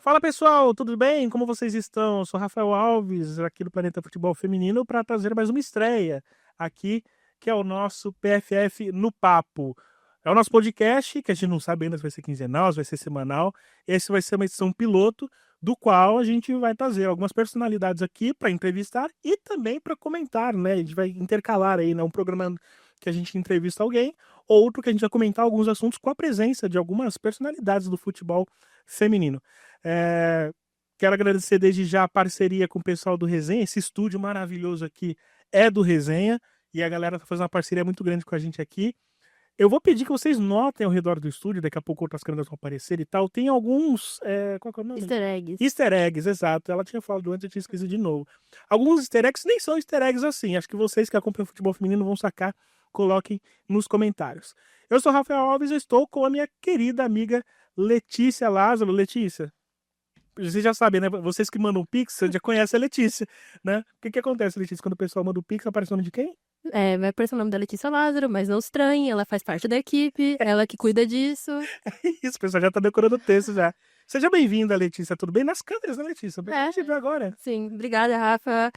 Fala pessoal, tudo bem? Como vocês estão? Eu sou Rafael Alves, aqui do Planeta Futebol Feminino, para trazer mais uma estreia aqui, que é o nosso PFF no Papo. É o nosso podcast, que a gente não sabe ainda se vai ser quinzenal, se vai ser semanal. Esse vai ser uma edição piloto, do qual a gente vai trazer algumas personalidades aqui para entrevistar e também para comentar, né? A gente vai intercalar aí, né? Um programa que a gente entrevista alguém, outro que a gente vai comentar alguns assuntos com a presença de algumas personalidades do futebol feminino. É, Quero agradecer desde já a parceria com o pessoal do Resenha. Esse estúdio maravilhoso aqui é do Resenha e a galera tá fazendo uma parceria muito grande com a gente aqui. Eu vou pedir que vocês notem ao redor do estúdio, daqui a pouco outras câmeras vão aparecer e tal. Tem alguns. Qual que é o nome? Easter eggs. Easter eggs, exato. Ela tinha falado antes, eu tinha esquecido de novo. Alguns easter eggs nem são easter eggs assim. Acho que vocês que acompanham o futebol feminino vão sacar. Coloquem nos comentários. Eu sou Rafael Alves e estou com a minha querida amiga Letícia Lázaro. Letícia, vocês já sabem, né? Vocês que mandam Pix, você já conhece a Letícia, né? O que acontece, Letícia, quando o pessoal manda o Pix, aparece o nome de quem? Vai aparecer o nome da Letícia Lázaro, mas não estranhe, ela faz parte da equipe, ela que cuida disso. Isso, o pessoal já tá decorando o texto já. Seja bem-vinda, Letícia. Tudo bem? Nas câmeras, né, Letícia? Bem que a É, gente viu agora. sim, obrigada, Rafa.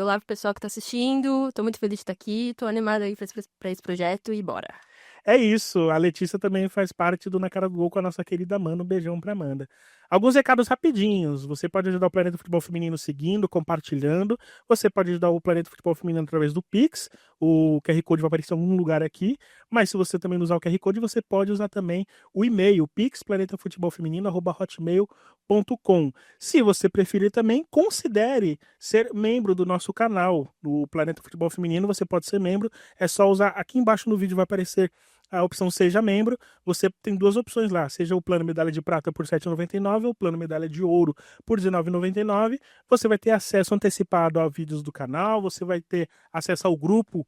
Olá pro pessoal que tá assistindo, tô muito feliz de estar aqui, tô animada aí pra esse projeto e bora. É isso, a Letícia também faz parte do Na Cara do Gol com a nossa querida Amanda. Um beijão pra Amanda. Alguns recados rapidinhos. Você pode ajudar o Planeta Futebol Feminino seguindo, compartilhando. Você pode ajudar o Planeta Futebol Feminino através do Pix. O QR Code vai aparecer em algum lugar aqui. Mas se você também não usar o QR Code, você pode usar também o e-mail pixplanetafutebolfeminino@hotmail.com. Se você preferir também, considere ser membro do nosso canal, do Planeta Futebol Feminino. Você pode ser membro. É só usar aqui embaixo no vídeo vai aparecer a opção Seja Membro. Você tem duas opções lá, seja o plano medalha de prata por R$ 7,99 ou o plano medalha de ouro por R$ 19,99. Você vai ter acesso antecipado a vídeos do canal, você vai ter acesso ao grupo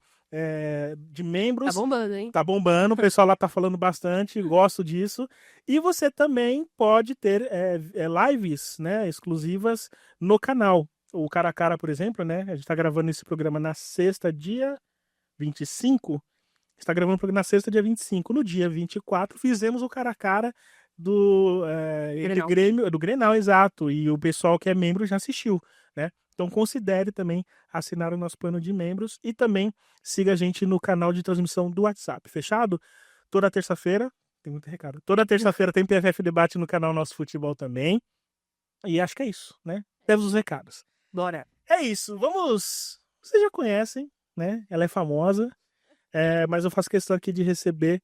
de Tá membros. bombando, hein? Tá bombando, o pessoal lá tá falando bastante, gosto disso. E você também pode ter lives, né, exclusivas no canal. O Cara a Cara, por exemplo, né? A gente tá gravando esse programa na sexta, dia 25. Está gravando o programa na sexta, dia 25. No dia 24, fizemos o cara a cara entre Grenal. Grêmio, do Grenal, exato. E o pessoal que é membro já assistiu, né? Então considere também assinar o nosso plano de membros e também siga a gente no canal de transmissão do WhatsApp. Fechado? Toda terça-feira, tem muito recado. Toda terça-feira tem PFF Debate no canal Nosso Futebol também. E acho que é isso, né? Temos os recados. Bora. É isso, vamos. Vocês já conhecem, né? Ela é famosa. Mas eu faço questão aqui de receber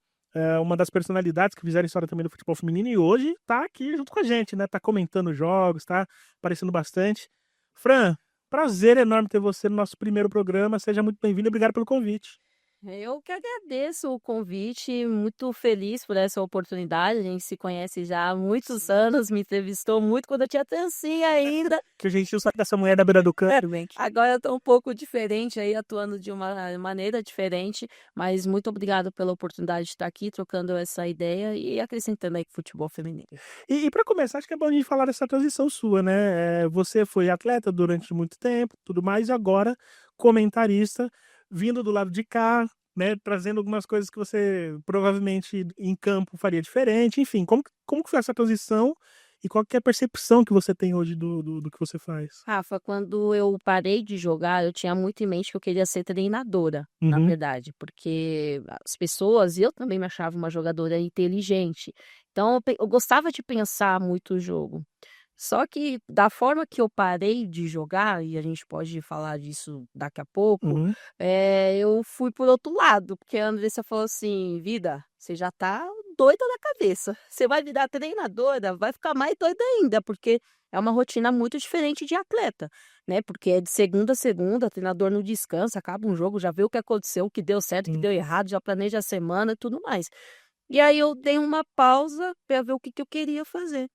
uma das personalidades que fizeram história também do futebol feminino e hoje tá aqui junto com a gente, né? Tá comentando jogos, tá aparecendo bastante. Fran, prazer enorme ter você no nosso primeiro programa. Seja muito bem-vindo e obrigado pelo convite. Eu que agradeço o convite, muito feliz por essa oportunidade. A gente se conhece já há muitos anos, me entrevistou muito quando eu tinha trancinha ainda. Que a gente sabe dessa mulher da beira do campo. Agora eu tô um pouco diferente aí, atuando de uma maneira diferente, mas muito obrigada pela oportunidade de estar aqui trocando essa ideia e acrescentando aí futebol feminino. E para começar, acho que é bom a gente falar dessa transição sua, né? Você foi atleta durante muito tempo, tudo mais, e agora comentarista, vindo do lado de cá, né? Trazendo algumas coisas que você provavelmente em campo faria diferente. Enfim, como que foi essa transição e qual que é a percepção que você tem hoje do que você faz? Rafa, quando eu parei de jogar, eu tinha muito em mente que eu queria ser treinadora, na Uhum, verdade, porque as pessoas, e eu também me achava uma jogadora inteligente. Então, eu gostava de pensar muito o jogo. Só que da forma que eu parei de jogar, e a gente pode falar disso daqui a pouco, uhum, eu fui por outro lado, porque a Andressa falou assim: "Vida, você já tá doida da cabeça, você vai virar treinadora, vai ficar mais doida ainda", porque é uma rotina muito diferente de atleta, né, porque é de segunda a segunda, treinador não descansa, acaba um jogo, já vê o que aconteceu, o que deu certo, o que uhum. deu errado, já planeja a semana e tudo mais. E aí eu dei uma pausa para ver o que que eu queria fazer.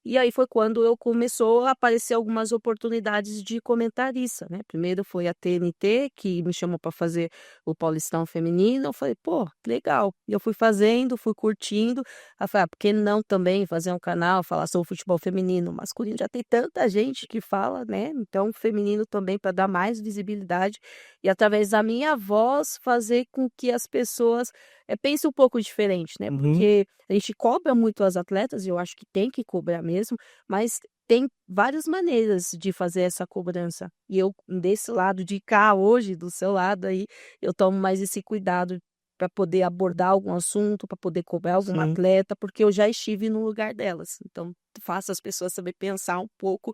E aí foi quando eu começou a aparecer algumas oportunidades de comentarista, né. Primeiro foi a TNT que me chamou para fazer o Paulistão feminino, eu falei: "Pô, legal". E eu fui fazendo, fui curtindo, aí eu falei: "Ah, por que não também fazer um canal, falar sobre futebol feminino?". Masculino já tem tanta gente que fala, né, então feminino também para dar mais visibilidade e através da minha voz fazer com que as pessoas pense um pouco diferente, né? Uhum. Porque a gente cobra muito as atletas, e eu acho que tem que cobrar mesmo, mas tem várias maneiras de fazer essa cobrança. E eu, desse lado de cá hoje, do seu lado aí, eu tomo mais esse cuidado para poder abordar algum assunto, para poder cobrar alguma Sim. atleta, porque eu já estive no lugar delas. Então, faço as pessoas também pensar um pouco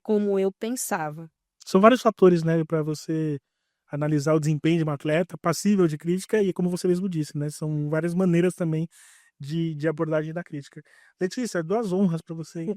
como eu pensava. São vários fatores, né, para você analisar o desempenho de um atleta, passível de crítica e como você mesmo disse, né, são várias maneiras também de abordagem da crítica. Letícia, 2 honras para você, hein.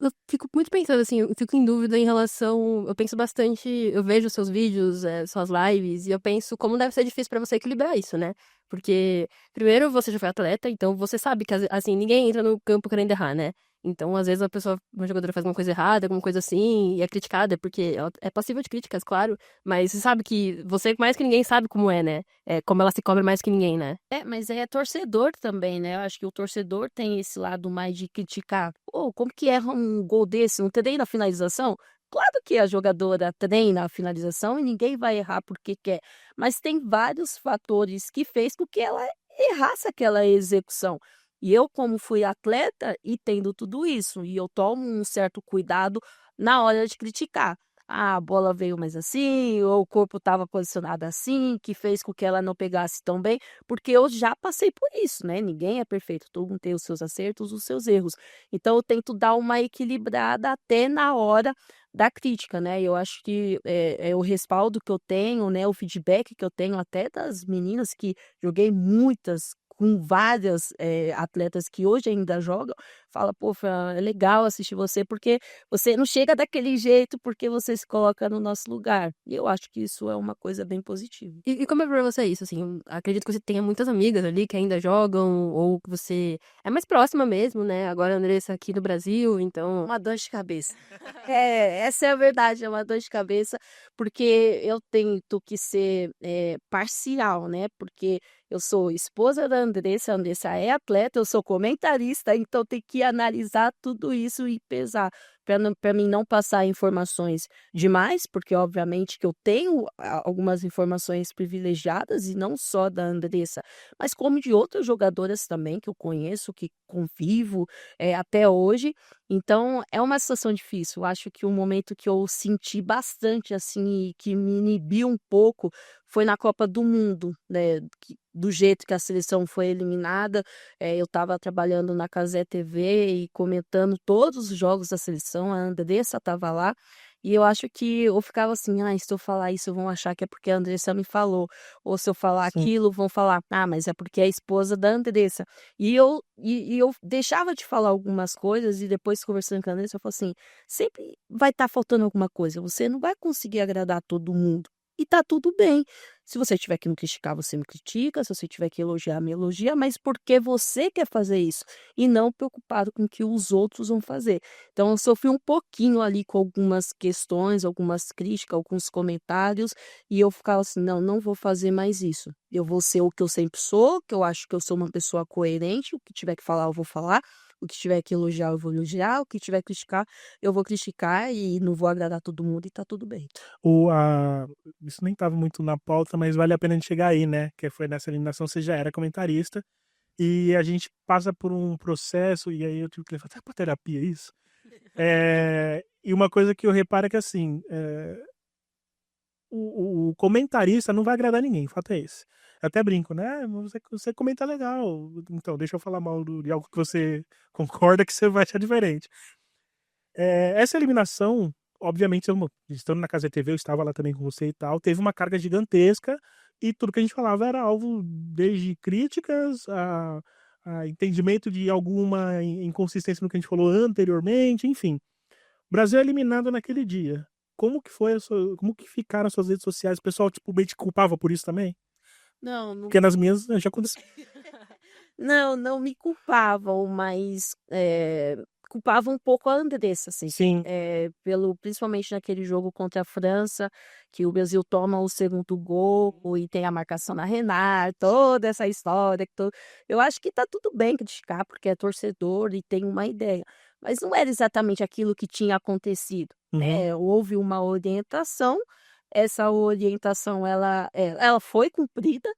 Eu fico muito pensando, assim, eu fico em dúvida em relação eu penso bastante eu vejo seus vídeos, suas lives, e eu penso como deve ser difícil pra você equilibrar isso, né. Porque, primeiro, você já foi atleta, então você sabe que assim, ninguém entra no campo querendo errar, né. Então, às vezes, uma jogadora faz uma coisa errada, alguma coisa assim, e é criticada, porque ela é passível de críticas, claro, mas você sabe que você mais que ninguém sabe como é, né, como ela se cobra mais que ninguém, né. Mas é torcedor também, né? Eu acho que o torcedor tem esse lado mais de criticar. Pô, como que erra um gol desse? Não treina a finalização? Claro que a jogadora treina a finalização e ninguém vai errar porque quer. Mas tem vários fatores que fez com que ela errasse aquela execução. E eu, como fui atleta, entendo tudo isso. E eu tomo um certo cuidado na hora de criticar. Ah, a bola veio mais assim, ou o corpo estava posicionado assim, que fez com que ela não pegasse tão bem, porque eu já passei por isso, né? Ninguém é perfeito, todo mundo tem os seus acertos, os seus erros. Então eu tento dar uma equilibrada até na hora da crítica, né? Eu acho que é o respaldo que eu tenho, né? O feedback que eu tenho até das meninas que joguei muitas com várias atletas que hoje ainda jogam, fala, pô, Fran, é legal assistir você, porque você não chega daquele jeito porque você se coloca no nosso lugar. E eu acho que isso é uma coisa bem positiva. E como é pra você isso, assim? Eu acredito que você tenha muitas amigas ali que ainda jogam, ou que você é mais próxima mesmo, né? Agora a Andressa aqui no Brasil, então. Uma dor de cabeça. Essa é a verdade, é uma dor de cabeça, porque eu tento que ser parcial, né? Porque eu sou esposa da Andressa, a Andressa é atleta, eu sou comentarista, então tem que analisar tudo isso e pesar, para mim não passar informações demais, porque obviamente que eu tenho algumas informações privilegiadas e não só da Andressa, mas como de outras jogadoras também que eu conheço, que convivo até hoje. Então é uma situação difícil. Eu acho que o momento que eu senti bastante assim e que me inibiu um pouco foi na Copa do Mundo, né? Do jeito que a seleção foi eliminada, eu estava trabalhando na Cazé TV e comentando todos os jogos da seleção, a Andressa estava lá, e eu acho que eu ficava assim, se eu falar isso vão achar que é porque a Andressa me falou, ou se eu falar Sim. aquilo vão falar, mas é porque é a esposa da Andressa. E eu deixava de falar algumas coisas e depois conversando com a Andressa, eu falo assim, sempre vai estar faltando alguma coisa, você não vai conseguir agradar todo mundo. E tá tudo bem. Se você tiver que me criticar, você me critica. Se você tiver que elogiar, me elogia. Mas porque você quer fazer isso. E não preocupado com o que os outros vão fazer. Então, eu sofri um pouquinho ali com algumas questões, algumas críticas, alguns comentários. E eu ficava assim, não vou fazer mais isso. Eu vou ser o que eu sempre sou, que eu acho que eu sou uma pessoa coerente. O que tiver que falar, eu vou falar. O que tiver que elogiar, eu vou elogiar. O que tiver que criticar, eu vou criticar. E não vou agradar todo mundo e tá tudo bem. O a Isso nem estava muito na pauta, mas vale a pena a gente chegar aí, né, que foi nessa eliminação, você já era comentarista, e a gente passa por um processo, e aí eu tive que levar até pra terapia isso. E uma coisa que eu reparo é que, assim, o comentarista não vai agradar ninguém, o fato é esse. Eu até brinco, né: "Você comenta legal, então deixa eu falar mal de algo que você concorda que você vai achar diferente". Essa eliminação, obviamente, estando na Casa TV, eu estava lá também com você e tal, teve uma carga gigantesca e tudo que a gente falava era alvo desde críticas a entendimento de alguma inconsistência no que a gente falou anteriormente, enfim. O Brasil é eliminado naquele dia. Como que ficaram as suas redes sociais? O pessoal, tipo, meio te culpava por isso também? Não, não. Porque nas minhas já aconteceu. Não, não me culpavam, mas, culpavam um pouco a Andressa, assim, Sim, principalmente naquele jogo contra a França, que o Brasil toma o segundo gol e tem a marcação na Renard, toda essa história eu acho que tá tudo bem criticar, porque é torcedor e tem uma ideia, mas não era exatamente aquilo que tinha acontecido, uhum, né, houve uma orientação, essa orientação ela foi cumprida,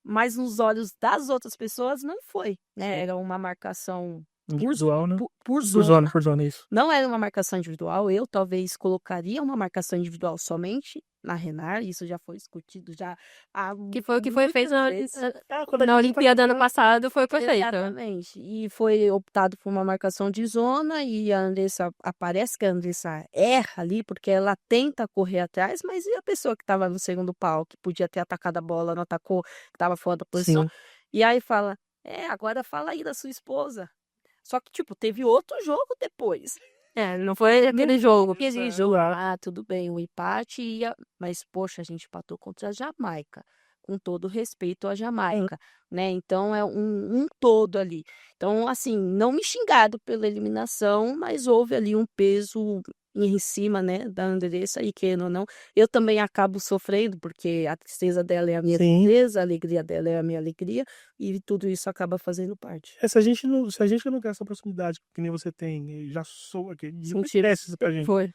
mas nos olhos das outras pessoas não foi, né? Era uma marcação Individual, né? por Por zona. zona, isso. Não era uma marcação individual. Eu talvez colocaria uma marcação individual somente na Renar. Isso já foi discutido já há Que foi o que foi feito muitas vezes. Quando a na gente Olimpíada ano tá- passado, foi o que foi feito. Exatamente. E foi optado por uma marcação de zona e a Andressa, parece que a Andressa erra ali, porque ela tenta correr atrás, mas e a pessoa que estava no segundo pau, que podia ter atacado a bola, não atacou, que estava fora da posição. Sim. E aí fala, agora fala aí da sua esposa. Só que, tipo, teve outro jogo depois. Não foi aquele jogo. Aquele jogo, tudo bem, o empate ia, mas poxa, a gente empatou contra a Jamaica, com todo respeito à Jamaica, né? Então é um todo ali. Então, assim, não me xingado pela eliminação, mas houve ali um peso em cima, né, da Andressa, e querendo ou não, eu também acabo sofrendo, porque a tristeza dela é a minha Sim. tristeza, a alegria dela é a minha alegria, e tudo isso acaba fazendo parte. Se a gente não quer essa proximidade que nem você tem, já soa que já Senti- parece isso pra gente. Foi.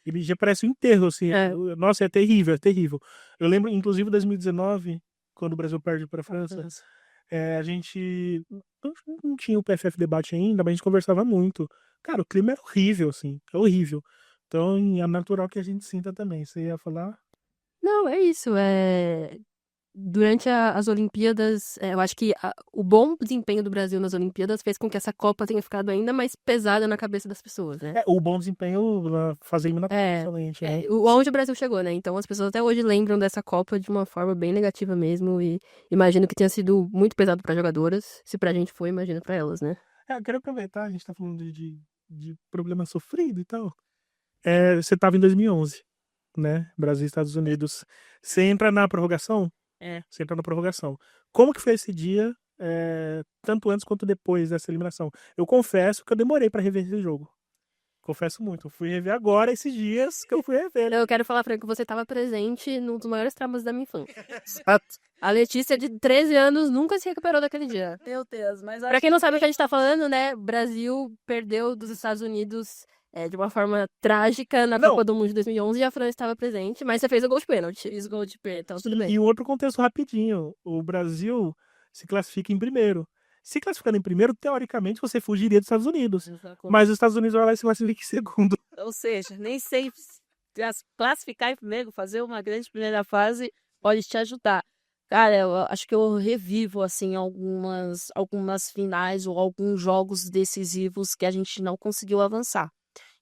Ele já parece um enterro, assim. É. Nossa, é terrível, é terrível. Eu lembro, inclusive, 2019, quando o Brasil perde pra França, a gente não tinha o PFF debate ainda, mas a gente conversava muito. Cara, o clima era horrível, assim, é horrível. Então, é natural que a gente sinta também. Você ia falar? Não, é isso. Durante as Olimpíadas, eu acho que o bom desempenho do Brasil nas Olimpíadas fez com que essa Copa tenha ficado ainda mais pesada na cabeça das pessoas, né? O bom desempenho fazer eliminatória É, excelente, né? Onde o Brasil chegou, né? Então as pessoas até hoje lembram dessa Copa de uma forma bem negativa mesmo. E imagino que tenha sido muito pesado para jogadoras. Se pra gente foi, imagina pra elas, né? Eu quero aproveitar, a gente tá falando de problema sofrido e tal. Você tava em 2011, né? Brasil e Estados Unidos. Você entra na prorrogação? Você entra na prorrogação. Como que foi esse dia, tanto antes quanto depois dessa eliminação? Eu confesso que eu demorei pra rever esse jogo. Confesso muito. Eu fui rever agora, esses dias que eu fui rever. Eu quero falar, Franco, que você estava presente num dos maiores traumas da minha infância. Exato. A Letícia, de 13 anos, nunca se recuperou daquele dia. Meu Deus, mas Pra quem não sabe o que a gente tá falando, né? O Brasil perdeu dos Estados Unidos de uma forma trágica na Não. Copa do Mundo de 2011 e a França estava presente, mas você fez o gol de pênalti. fiz gol de pênalti, então tudo bem. E um outro contexto rapidinho. O Brasil se classifica em primeiro. Se classificando em primeiro, teoricamente, você fugiria dos Estados Unidos. Mas os Estados Unidos vai lá e se classifica em segundo. Ou seja, nem sempre classificar em primeiro, fazer uma grande primeira fase pode te ajudar. Cara, eu acho que eu revivo, assim, algumas finais ou alguns jogos decisivos que a gente não conseguiu avançar.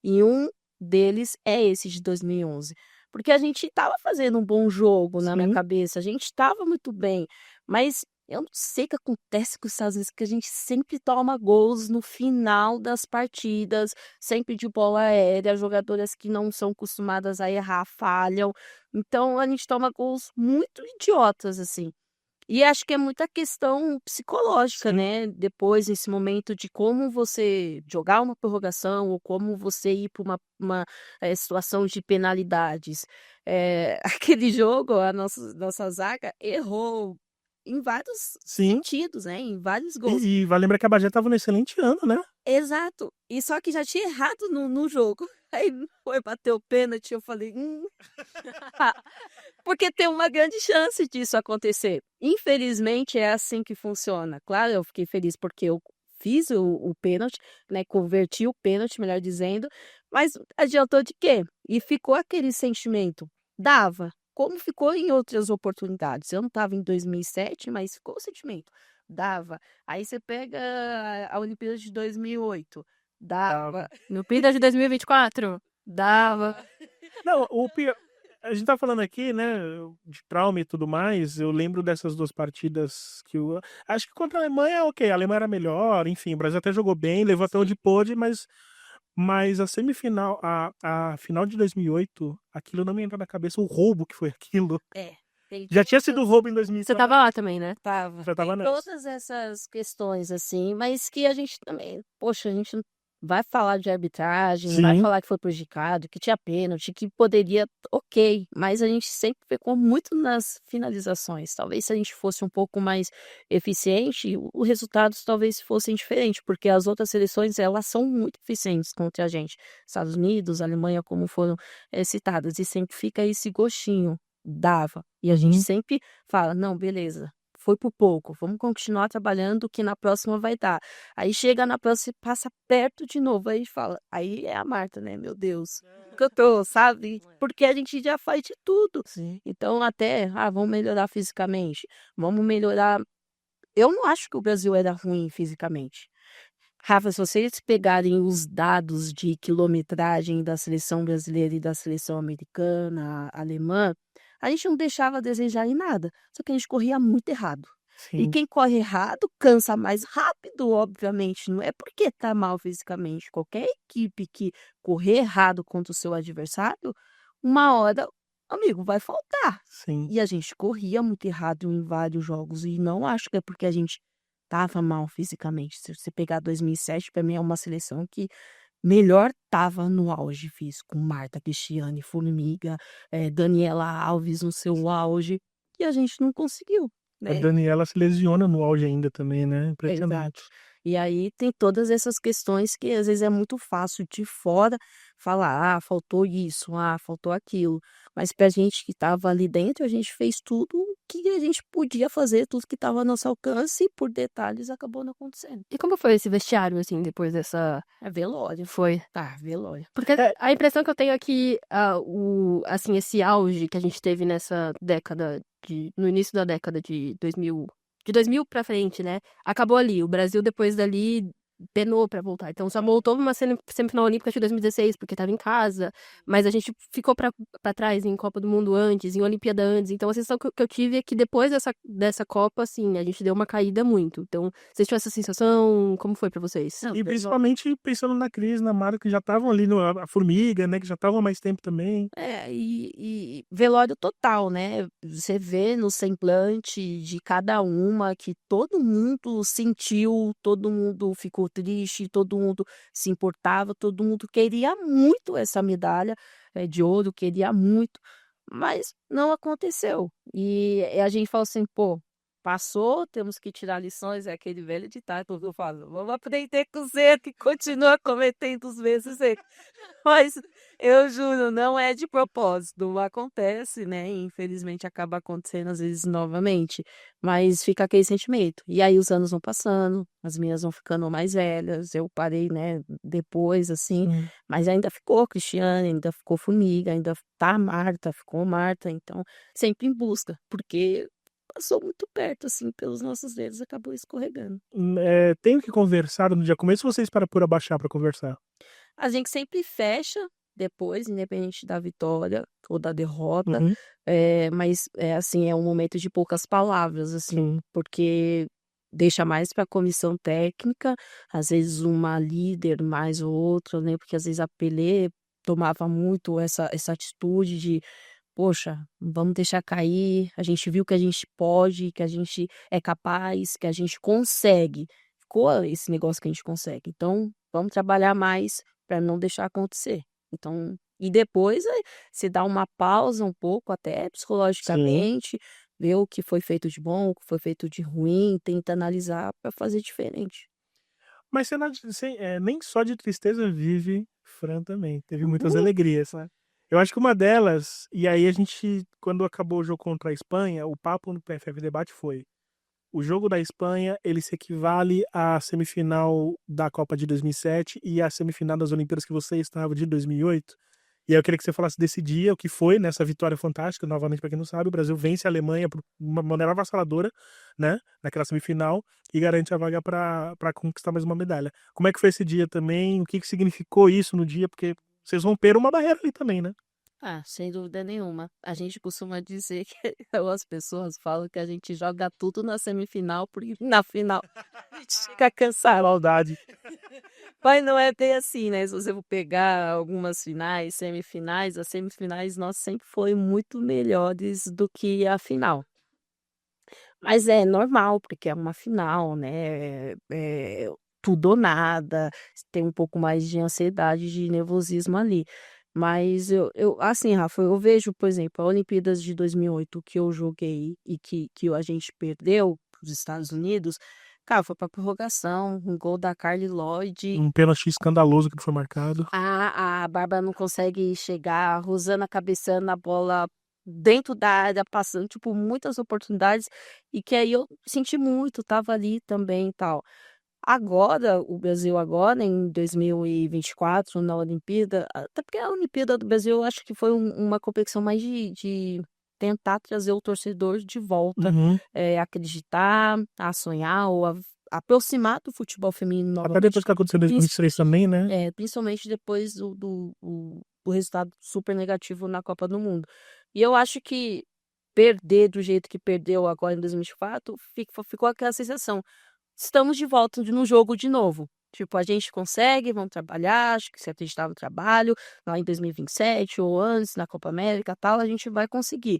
E um deles é esse de 2011. Porque a gente estava fazendo um bom jogo na minha Sim. cabeça, a gente estava muito bem, mas eu não sei o que acontece com os Estados Unidos, que a gente sempre toma gols no final das partidas, sempre de bola aérea, jogadoras que não são acostumadas a errar, falham. Então a gente toma gols muito idiotas, assim. E acho que é muita questão psicológica, Sim. né? Depois, nesse momento de como você jogar uma prorrogação ou como você ir para uma situação de penalidades. Aquele jogo, a nossa zaga errou em vários Sim. sentidos, né? Em vários gols. E vai lembrar que a Bagé tava no excelente ano, né? Exato. E só que já tinha errado no jogo. Aí foi bater o pênalti, eu falei, porque tem uma grande chance disso acontecer. Infelizmente, é assim que funciona. Claro, eu fiquei feliz porque eu fiz o pênalti, né? Converti o pênalti, melhor dizendo. Mas adiantou de quê? E ficou aquele sentimento. Dava. Como ficou em outras oportunidades. Eu não estava em 2007, mas ficou o sentimento. Dava. Aí você pega a Olimpíada de 2008. Dava. Olimpíada de 2024? Dava. Não, o pior. A gente tá falando aqui, né, de trauma e tudo mais. Eu lembro dessas duas partidas que eu. Acho que contra a Alemanha, ok, a Alemanha era melhor, enfim, o Brasil até jogou bem, levou até onde pôde, mas a semifinal, a final de 2008, aquilo não me entra na cabeça, o roubo que foi aquilo. Já tinha sido roubo em 2004. Você tava lá também, né? Tava. Já tava Tem nessa. todas essas questões, assim, mas que a gente também, poxa, a gente não vai falar de arbitragem, não vai Sim. falar que foi prejudicado, que tinha pênalti, que poderia, ok, mas a gente sempre ficou muito nas finalizações. Talvez se a gente fosse um pouco mais eficiente, os resultados talvez fossem diferentes, porque as outras seleções, elas são muito eficientes contra a gente. Estados Unidos, Alemanha, como foram citadas, e sempre fica esse gostinho. Dava. E a gente sempre fala, não, beleza, foi por pouco, vamos continuar trabalhando que na próxima vai dar. Aí chega na próxima e passa perto de novo, aí fala, aí é a Marta, né, meu Deus, que eu tô, sabe? Porque a gente já faz de tudo. Sim. Então até, vamos melhorar fisicamente, vamos melhorar. Eu não acho que o Brasil era ruim fisicamente. Rafa, se vocês pegarem os dados de quilometragem da seleção brasileira e da seleção americana, alemã, a gente não deixava a desejar em nada, só que a gente corria muito errado. E Sim. quem corre errado cansa mais rápido, obviamente, não é porque tá mal fisicamente. Qualquer equipe que correr errado contra o seu adversário, uma hora, amigo, vai faltar. Sim. E a gente corria muito errado em vários jogos, e não acho que é porque a gente tava mal fisicamente. Se você pegar 2007, para mim é uma seleção que melhor tava no auge físico. Marta, Cristiane, Formiga, Daniela Alves no seu auge, e a gente não conseguiu, A né? Daniela se lesiona no auge ainda também, né? Impressionante. E aí tem todas essas questões que às vezes é muito fácil de fora falar, faltou isso, faltou aquilo. Mas pra gente que estava ali dentro, a gente fez tudo o que a gente podia fazer, tudo que estava ao nosso alcance, e por detalhes acabou não acontecendo. E como foi esse vestiário, assim, depois dessa... É velório. Foi. Tá, velório. Porque a impressão que eu tenho é que assim, esse auge que a gente teve nessa década no início da década de 2000, de 2000 pra frente, né? Acabou ali. O Brasil, depois dali, penou pra voltar. Então, só voltou uma semifinal olímpica de 2016, porque tava em casa. Mas a gente ficou pra trás em Copa do Mundo antes, em Olimpíada antes. Então, a sensação que eu tive é que depois dessa Copa, assim, a gente deu uma caída muito. Então, vocês tinham essa sensação? Como foi pra vocês? Não, E principalmente pensando na Cris, na Mara, que já estavam ali, a Formiga, né? Que já estavam há mais tempo também. E velório total, né? Você vê no semblante de cada uma que todo mundo sentiu, todo mundo ficou triste, todo mundo se importava, todo mundo queria muito essa medalha de ouro, queria muito, mas não aconteceu. E a gente fala assim, pô, passou, temos que tirar lições, é aquele velho ditado que eu falo, vamos aprender com os erros, que continua cometendo os mesmos erros. Mas eu juro, não é de propósito, acontece, né? Infelizmente acaba acontecendo às vezes novamente, mas fica aquele sentimento. E aí os anos vão passando, as minhas vão ficando mais velhas, eu parei, né, depois, assim, mas ainda ficou Cristiane, ainda ficou Formiga, ainda tá Marta, ficou Marta, então sempre em busca, porque passou muito perto, assim, pelos nossos dedos, acabou escorregando. Tenho que conversar no dia começo, vocês para por abaixar para conversar? A gente sempre fecha depois, independente da vitória ou da derrota, Uhum. mas assim, é um momento de poucas palavras, assim, Sim. porque deixa mais para a comissão técnica, às vezes uma líder mais ou outra, eu lembro que às vezes a Pelé tomava muito essa atitude de, poxa, vamos deixar cair, a gente viu que a gente pode, que a gente é capaz, que a gente consegue. Ficou esse negócio que a gente consegue. Então, vamos trabalhar mais para não deixar acontecer. Então, e depois se dá uma pausa um pouco, até psicologicamente, ver o que foi feito de bom, o que foi feito de ruim, tenta analisar para fazer diferente. Mas nem só de tristeza vive Fran também. Teve muitas alegrias, né? Eu acho que uma delas, e aí a gente, quando acabou o jogo contra a Espanha, o papo no PFF Debate foi: o jogo da Espanha, ele se equivale à semifinal da Copa de 2007 e à semifinal das Olimpíadas que você estava de 2008. E aí eu queria que você falasse desse dia, o que foi nessa vitória fantástica. Novamente, para quem não sabe, o Brasil vence a Alemanha por uma maneira avassaladora, né, naquela semifinal, e garante a vaga para conquistar mais uma medalha. Como é que foi esse dia também? O que significou isso no dia? Porque vocês romperam uma barreira ali também, né? Sem dúvida nenhuma. A gente costuma dizer que as pessoas falam que a gente joga tudo na semifinal, porque na final a gente fica cansado. Saudade. Mas não é bem assim, né? Se você for pegar algumas finais, semifinais, as semifinais nossas sempre foram muito melhores do que a final. Mas é normal, porque é uma final, né? Tudo ou nada, tem um pouco mais de ansiedade, de nervosismo ali. Mas assim, Rafa, eu vejo, por exemplo, a Olimpíadas de 2008 que eu joguei e que a gente perdeu para os Estados Unidos, cara, foi para prorrogação, um gol da Carly Lloyd. Um pênalti escandaloso que foi marcado. A Bárbara não consegue chegar, a Rosana cabeçando a bola dentro da área, passando, tipo, muitas oportunidades, e que aí eu senti muito, tava ali também e tal. Agora, o Brasil agora, em 2024, na Olimpíada, até porque a Olimpíada do Brasil, eu acho que foi uma competição mais de tentar trazer o torcedor de volta, Uhum. acreditar, a sonhar ou aproximar do futebol feminino Até novamente, depois que aconteceu em 2023 também, né? principalmente depois do resultado super negativo na Copa do Mundo. E eu acho que perder do jeito que perdeu agora em 2024, ficou aquela sensação. Estamos de volta no jogo de novo. Tipo, a gente consegue, vamos trabalhar, acho que se acreditar no trabalho, lá em 2027 ou antes, na Copa América tal, a gente vai conseguir.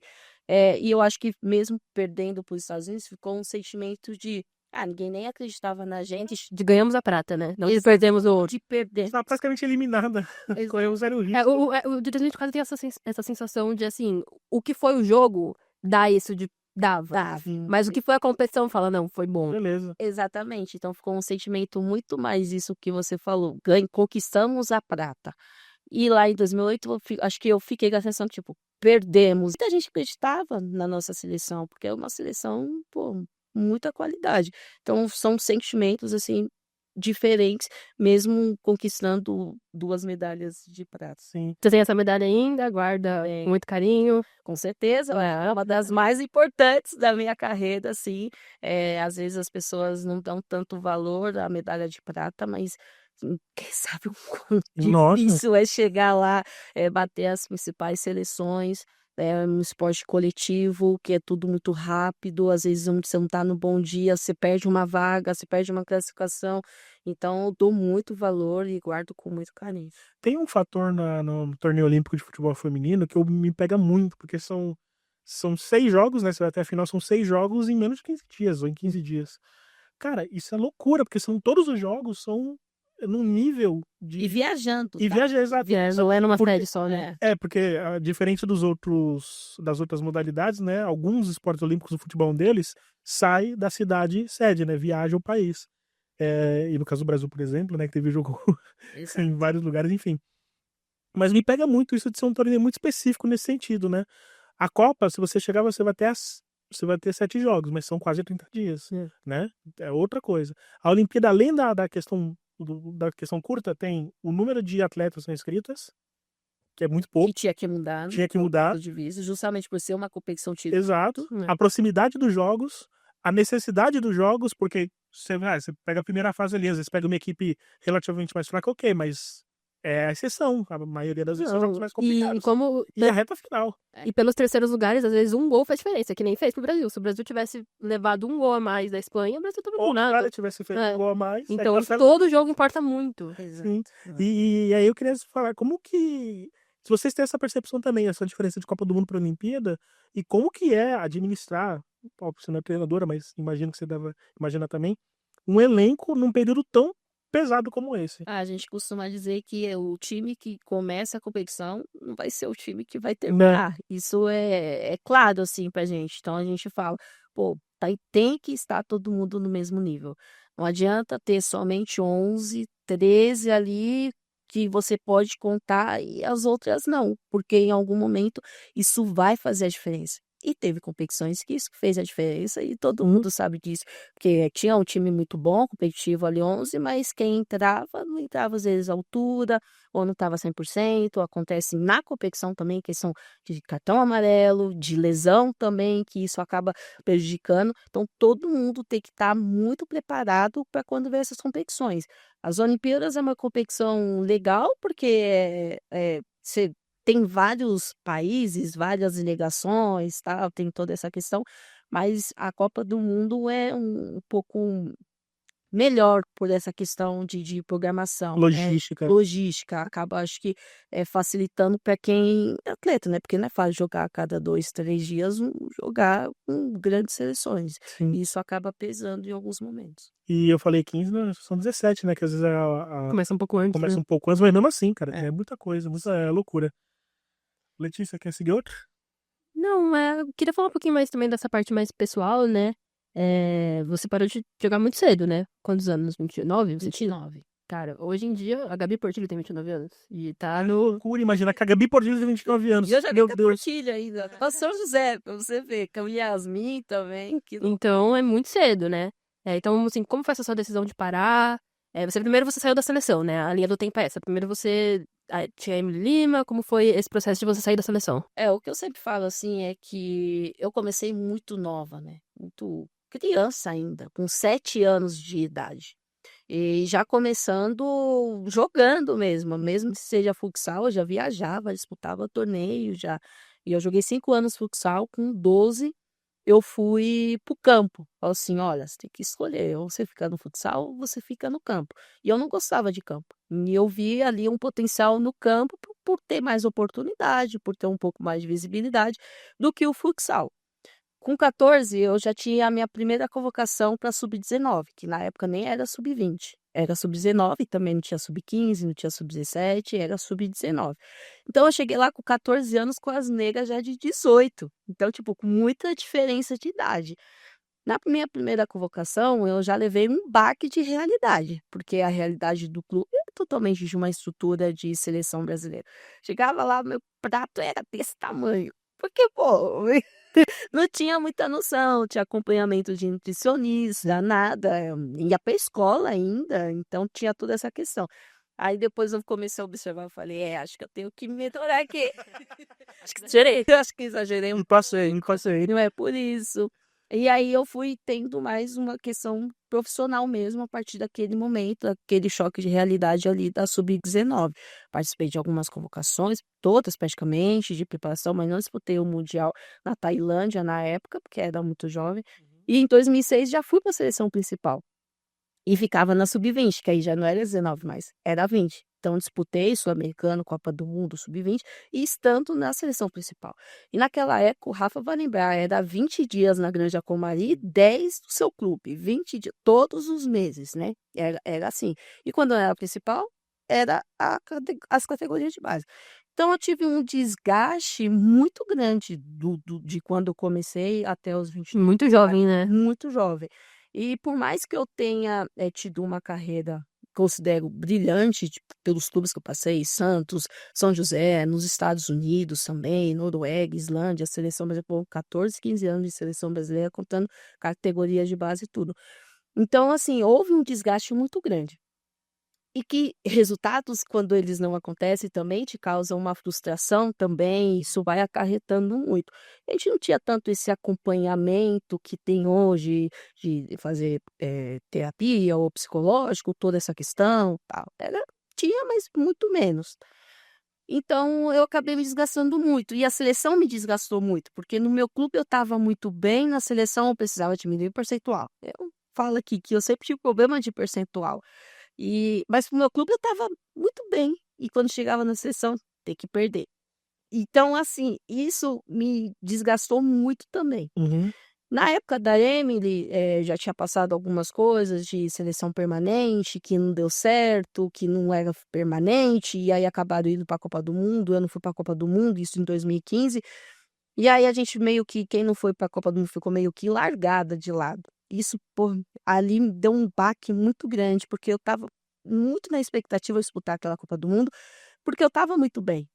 E eu acho que mesmo perdendo para os Estados Unidos, ficou um sentimento de, ninguém nem acreditava na gente, De ganhamos a prata, né? Não de Exato. perdemos o ouro. de perder. Estava praticamente eliminada. Correu zero risco. O de 2004 tem essa sensação de, assim, o que foi o jogo, dá isso de... Dava. Mas o que foi a competição, fala, não, foi bom. Beleza. Exatamente. Então ficou um sentimento muito mais isso que você falou. Conquistamos a prata. E lá em 2008, acho que eu fiquei com a sensação, tipo, perdemos. Muita gente acreditava na nossa seleção, porque é uma seleção, pô, muita qualidade. Então são sentimentos, assim, diferentes, mesmo conquistando 2 medalhas de prata. Sim. Você tem essa medalha ainda, guarda com muito carinho. Com certeza, é uma das mais importantes da minha carreira, assim. Às vezes as pessoas não dão tanto valor à medalha de prata, mas quem sabe o quão Nossa. difícil é chegar lá, bater as principais seleções. É um esporte coletivo, que é tudo muito rápido, às vezes você não tá no bom dia, você perde uma vaga, você perde uma classificação. Então eu dou muito valor e guardo com muito carinho. Tem um fator no torneio olímpico de futebol feminino que me pega muito, porque são 6 jogos, né? Você vai até a final, são 6 jogos em menos de 15 dias, ou em 15 dias. Cara, isso é loucura, porque todos os jogos são num nível de. E viajando, E tá? viaja, exato. Não é numa Porque- sede só, né? porque diferente das outras modalidades, né? Alguns esportes olímpicos, o futebol deles, sai da cidade sede, né? Viaja ao país. E no caso do Brasil, por exemplo, né? Que teve jogo em vários lugares, enfim. Mas me pega muito isso de ser um torneio muito específico nesse sentido, né? A Copa, se você chegar, você vai ter 7 jogos, mas são quase 30 dias, né? É outra coisa. A Olimpíada, além da questão da questão curta, tem o número de atletas inscritas, que é muito pouco. Que tinha que mudar. Tinha que mudar. ponto de vista, justamente por ser uma competição Exato. A proximidade dos jogos, a necessidade dos jogos, porque você pega a primeira fase ali, às vezes pega uma equipe relativamente mais fraca, ok, mas é a exceção. A maioria das vezes são jogos mais complicados. E a reta final. E pelos terceiros lugares, às vezes um gol faz diferença, que nem fez pro Brasil. Se o Brasil tivesse levado um gol a mais da Espanha, o Brasil tava Ou com se nada. o cara tivesse feito um gol a mais. Então, todo jogo importa muito. Sim. E aí eu queria falar, como que... Se vocês têm essa percepção também, essa diferença de Copa do Mundo para Olimpíada, e como que é administrar, você não é treinadora, mas imagino que você deve imaginar também, um elenco num período tão pesado como esse. A gente costuma dizer que o time que começa a competição não vai ser o time que vai terminar. Isso é claro, assim, pra gente. Então a gente fala, pô, tem que estar todo mundo no mesmo nível. Não adianta ter somente 11, 13 ali que você pode contar e as outras não, porque em algum momento isso vai fazer a diferença. E teve competições que isso fez a diferença e todo mundo sabe disso. Porque tinha um time muito bom, competitivo ali 11, mas quem entrava, não entrava às vezes à altura, ou não estava 100%. Acontece na competição também, questão de cartão amarelo, de lesão também, que isso acaba prejudicando. Então todo mundo tem que estar muito preparado para quando ver essas competições. As Olimpíadas é uma competição legal, porque você tem vários países, várias delegações, tal, tem toda essa questão, mas a Copa do Mundo é um pouco melhor por essa questão de programação. Logística, acaba, acho que, facilitando para quem é atleta, né? Porque não é fácil jogar a cada 2, 3 dias, jogar com grandes seleções. Sim. E isso acaba pesando em alguns momentos. E eu falei 15, são 17, né? Que às vezes começa um pouco antes. Começa um pouco antes, mas mesmo assim, cara, é muita coisa, muita loucura. Letícia, quer seguir outro? Não, eu queria falar um pouquinho mais também dessa parte mais pessoal, né? Você parou de jogar muito cedo, né? Quantos anos? 29? 29. Cara, hoje em dia, a Gabi Portillo tem 29 anos. E tá no. Loucura, imagina que a Gabi Portillo tem 29 anos. E eu já Meu até Deus. Portilho ainda. Pra São José, pra você ver. Com a Yasmin também. Então é muito cedo, né? Então, assim, como foi essa sua decisão de parar? Primeiro você saiu da seleção, né? A linha do tempo é essa. Primeiro você tinha a Emily Lima, como foi esse processo de você sair da seleção? O que eu sempre falo, assim, é que eu comecei muito nova, né? Muito criança ainda, com 7 anos de idade. E já começando jogando mesmo que seja futsal, eu já viajava, disputava torneio já. E eu joguei 5 anos futsal, com 12 eu fui pro campo. Falei assim, olha, você tem que escolher, ou você fica no futsal ou você fica no campo. E eu não gostava de campo. E eu vi ali um potencial no campo por ter mais oportunidade, por ter um pouco mais de visibilidade do que o futsal. Com 14, eu já tinha a minha primeira convocação para sub-19, que na época nem era sub-20. Era sub-19, também não tinha sub-15, não tinha sub-17, era sub-19. Então eu cheguei lá com 14 anos com as negras já de 18. Então, tipo, com muita diferença de idade. Na minha primeira convocação, eu já levei um baque de realidade, porque a realidade do clube é totalmente de uma estrutura de seleção brasileira. Chegava lá, meu prato era desse tamanho. Porque, pô, não tinha muita noção, tinha acompanhamento de nutricionista, nada, ia pra escola ainda, então tinha toda essa questão. Aí depois eu comecei a observar, eu falei, acho que eu tenho que me melhorar aqui. Acho que acho que exagerei um pouco, não é por isso. E aí eu fui tendo mais uma questão profissional mesmo a partir daquele momento, aquele choque de realidade ali da sub-19. Participei de algumas convocações, todas praticamente, de preparação, mas não disputei o Mundial na Tailândia na época, porque era muito jovem. E em 2006 já fui para a seleção principal. E ficava na sub-20, que aí já não era 19 mais, era 20. Então disputei Sul-Americano, Copa do Mundo, sub-20 e estando na seleção principal. E naquela época, o Rafa vai lembrar, era 20 dias na Granja Comari, 10 do seu clube, 20 dias, todos os meses, né? Era assim. E quando eu era principal, era as categorias de base. Então eu tive um desgaste muito grande de quando eu comecei até os 20. Muito jovem, né? Muito jovem. E por mais que eu tenha tido uma carreira, considero brilhante, pelos clubes que eu passei, Santos, São José, nos Estados Unidos também, Noruega, Islândia, seleção brasileira, 14, 15 anos de seleção brasileira, contando categorias de base e tudo. Então, assim, houve um desgaste muito grande. E que resultados, quando eles não acontecem, também te causam uma frustração também, isso vai acarretando muito. A gente não tinha tanto esse acompanhamento que tem hoje de fazer terapia ou psicológico, toda essa questão, tal. Tinha, mas muito menos. Então eu acabei me desgastando muito. E a seleção me desgastou muito, porque no meu clube eu estava muito bem, na seleção eu precisava diminuir o percentual. Eu falo aqui que eu sempre tive problema de percentual. Mas pro meu clube eu estava muito bem. E quando chegava na seleção, ter que perder. Então, assim, isso me desgastou muito também. Uhum. Na época da Emily, já tinha passado algumas coisas de seleção permanente, que não deu certo, que não era permanente, e aí acabaram indo para a Copa do Mundo. Eu não fui para a Copa do Mundo, isso em 2015. E aí a gente meio que, quem não foi para a Copa do Mundo, ficou meio que largada de lado. Isso, ali me deu um baque muito grande, porque eu estava muito na expectativa de disputar aquela Copa do Mundo, porque eu estava muito bem.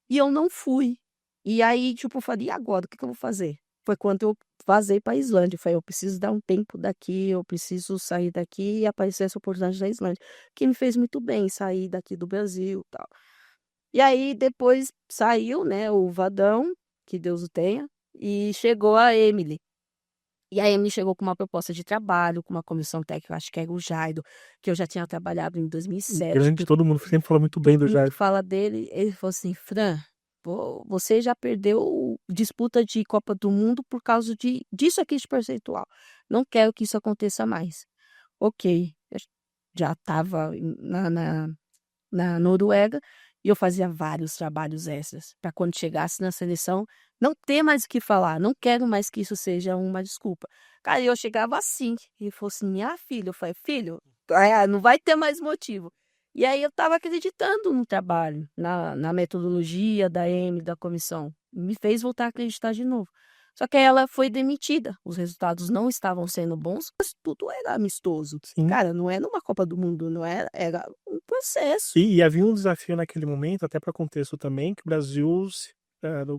E eu não fui. E aí, tipo, eu falei, e agora? O que eu vou fazer? Foi quando eu vazei para a Islândia. Eu falei, eu preciso dar um tempo daqui, eu preciso sair daqui e aparecer essa oportunidade da Islândia. Que me fez muito bem sair daqui do Brasil e tal. E aí, depois saiu, né, o Vadão, que Deus o tenha, e chegou a Emily. E a Emily chegou com uma proposta de trabalho, com uma comissão técnica, acho que era o Jaido, que eu já tinha trabalhado em 2007. Grande, todo mundo sempre fala muito bem do Jair. Fala dele, ele falou assim, Fran, você já perdeu disputa de Copa do Mundo por causa disso aqui de percentual. Não quero que isso aconteça mais. Ok, eu já estava na Noruega e eu fazia vários trabalhos extras para quando chegasse na seleção não ter mais o que falar, não quero mais que isso seja uma desculpa. Cara, eu chegava assim, e ele falou assim, minha filha, eu falei, filho, não vai ter mais motivo. E aí eu estava acreditando no trabalho, na metodologia da da comissão. Me fez voltar a acreditar de novo. Só que aí ela foi demitida. Os resultados não estavam sendo bons, mas tudo era amistoso. Sim. Cara, não é numa Copa do Mundo, não era, era um processo. E havia um desafio naquele momento, até para contexto também, que o Brasil,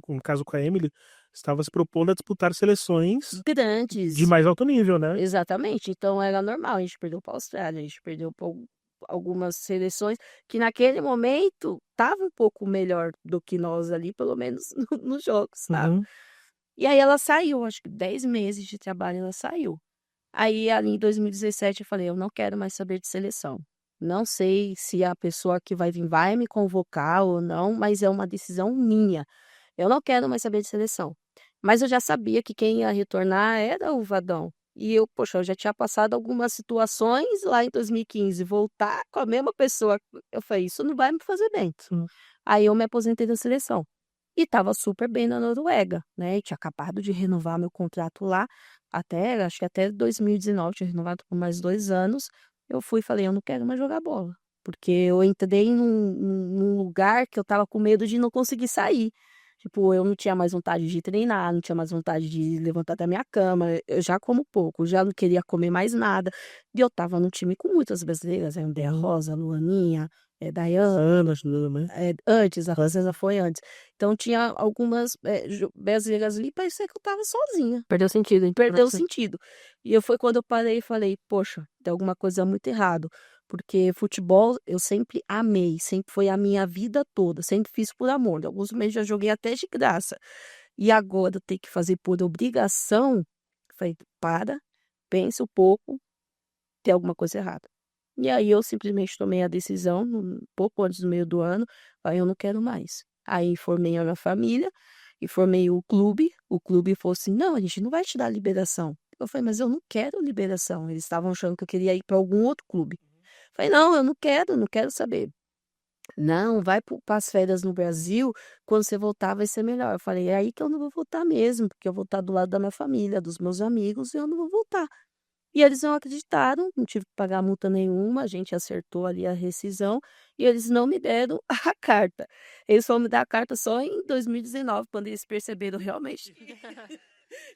no caso com a Emily, estava se propondo a disputar seleções Grandes. de mais alto nível, né? Exatamente. Então era normal. A gente perdeu para a Austrália, a gente perdeu para algumas seleções que naquele momento estavam um pouco melhor do que nós ali, pelo menos nos jogos, sabe? Uhum. E aí ela saiu, acho que 10 meses de trabalho ela saiu. Aí ali em 2017 eu falei, eu não quero mais saber de seleção. Não sei se a pessoa que vai vir vai me convocar ou não, mas é uma decisão minha. Eu não quero mais saber de seleção. Mas eu já sabia que quem ia retornar era o Vadão. E eu, poxa, eu já tinha passado algumas situações lá em 2015, voltar com a mesma pessoa. Eu falei, isso não vai me fazer bem. Sim. Aí eu me aposentei da seleção. E estava super bem na Noruega, né? E tinha acabado de renovar meu contrato lá, acho que até 2019, tinha renovado por mais 2 anos. Eu fui e falei, eu não quero mais jogar bola. Porque eu entrei num lugar que eu tava com medo de não conseguir sair. Tipo, eu não tinha mais vontade de treinar, não tinha mais vontade de levantar da minha cama. Eu já como pouco, já não queria comer mais nada. E eu tava num time com muitas brasileiras, Andréa Rosa, Luaninha, Dayane, Ana ajudando, né? antes, a Rosana foi antes. Então tinha algumas brasileiras ali, parecia que eu tava sozinha. Perdeu sentido, hein? Perdeu o sentido. E foi quando eu parei e falei, poxa, tem alguma coisa muito errado. Porque futebol eu sempre amei, sempre foi a minha vida toda, sempre fiz por amor. Em alguns meses já joguei até de graça. E agora ter que fazer por obrigação, falei, pensa um pouco, tem alguma coisa errada. E aí eu simplesmente tomei a decisão, pouco antes do meio do ano, aí eu não quero mais. Aí formei a minha família e formei o clube. O clube falou assim, não, a gente não vai te dar liberação. Eu falei, mas eu não quero liberação. Eles estavam achando que eu queria ir para algum outro clube. Eu falei, não, eu não quero saber. Não, vai para as férias no Brasil, quando você voltar vai ser melhor. Eu falei, é aí que eu não vou voltar mesmo, porque eu vou estar do lado da minha família, dos meus amigos, e eu não vou voltar. E eles não acreditaram, não tive que pagar multa nenhuma, a gente acertou ali a rescisão e eles não me deram a carta. Eles foram me dar a carta só em 2019, quando eles perceberam realmente.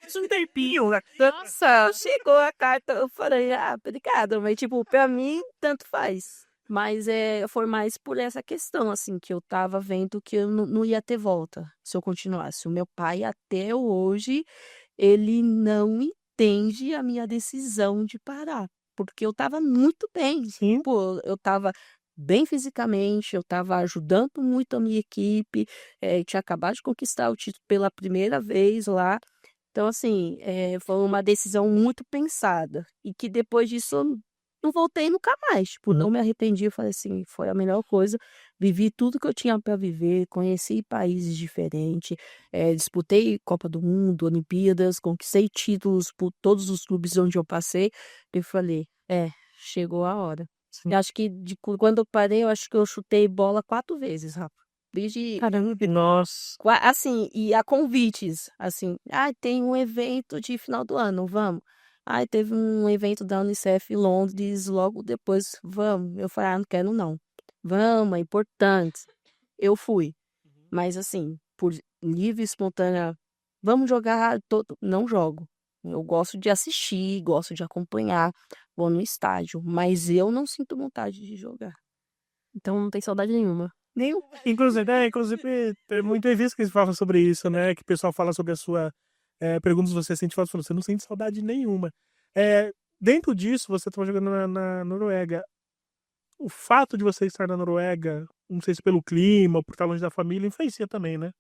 Isso um tempinho, né? Nossa, chegou a carta, eu falei, obrigada, mas tipo, pra mim, tanto faz. Mas foi mais por essa questão, assim, que eu tava vendo que eu não ia ter volta se eu continuasse. O meu pai, até hoje, ele não entende a minha decisão de parar, porque eu estava muito bem. Sim. Pô, eu estava bem fisicamente, eu estava ajudando muito a minha equipe, tinha acabado de conquistar o título pela primeira vez lá. Então, assim, foi uma decisão muito pensada e que depois disso eu não voltei nunca mais. Tipo, não me arrependi, eu falei assim, foi a melhor coisa. Vivi tudo que eu tinha para viver, conheci países diferentes, disputei Copa do Mundo, Olimpíadas, conquistei títulos por todos os clubes onde eu passei. Eu falei, chegou a hora. Sim. Eu acho que quando eu parei, eu acho que eu chutei bola 4 vezes, Rafa. Desde Caramba, nossa. assim, e a convites, assim, tem um evento de final do ano, vamos. Teve um evento da Unicef em Londres logo depois, vamos. Eu falei, não quero não. Vamos, é importante. Eu fui. Mas assim, por livre e espontânea, vamos jogar, não jogo. Eu gosto de assistir, gosto de acompanhar, vou no estádio, mas eu não sinto vontade de jogar. Então não tem saudade nenhuma. Nem Inclusive, tem muita entrevista que se fala sobre isso, né? Que o pessoal fala sobre a sua pergunta se você sente falta, você não sente saudade nenhuma. Dentro disso, você estava jogando na Noruega. O fato de você estar na Noruega, não sei se pelo clima ou por estar longe da família, influencia também, né?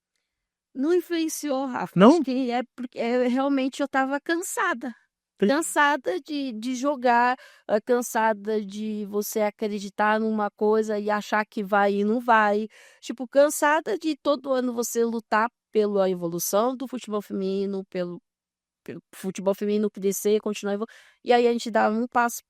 Não influenciou, Rafa. Não? Acho que porque realmente eu estava cansada. Cansada de jogar, cansada de você acreditar numa coisa e achar que vai e não vai. Tipo, cansada de todo ano você lutar pela evolução do futebol feminino, pelo futebol feminino crescer, continuar evoluindo. E aí a gente dá um passo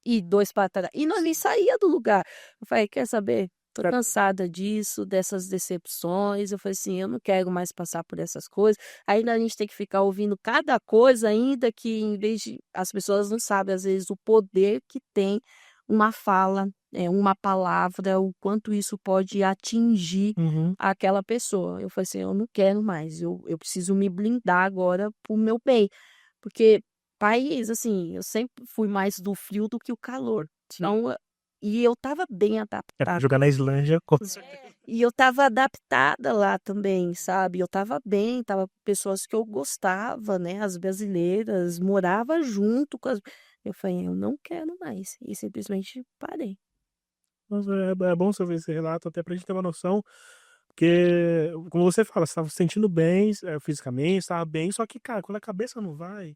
e 2 para trás. E não nem saía do lugar. Eu falei, quer saber? Tô cansada disso, dessas decepções. Eu falei assim, eu não quero mais passar por essas coisas. Ainda a gente tem que ficar ouvindo cada coisa, ainda que em vez de as pessoas não sabem às vezes o poder que tem uma fala, uma palavra, o quanto isso pode atingir Uhum. aquela pessoa. Eu falei assim, eu não quero mais, eu preciso me blindar agora pro meu bem. Porque país, assim, eu sempre fui mais do frio do que o calor. Sim. Então, e eu estava bem Pra adaptada. jogar na Islândia, com certeza. E eu estava adaptada lá também, sabe? Eu estava bem, estava com pessoas que eu gostava, né? As brasileiras, morava junto com as. Eu falei, eu não quero mais. E simplesmente parei. Nossa, é bom você ver esse relato, até pra gente ter uma noção, porque, como você fala, você estava se sentindo bem, fisicamente, estava bem, só que, cara, quando a cabeça não vai,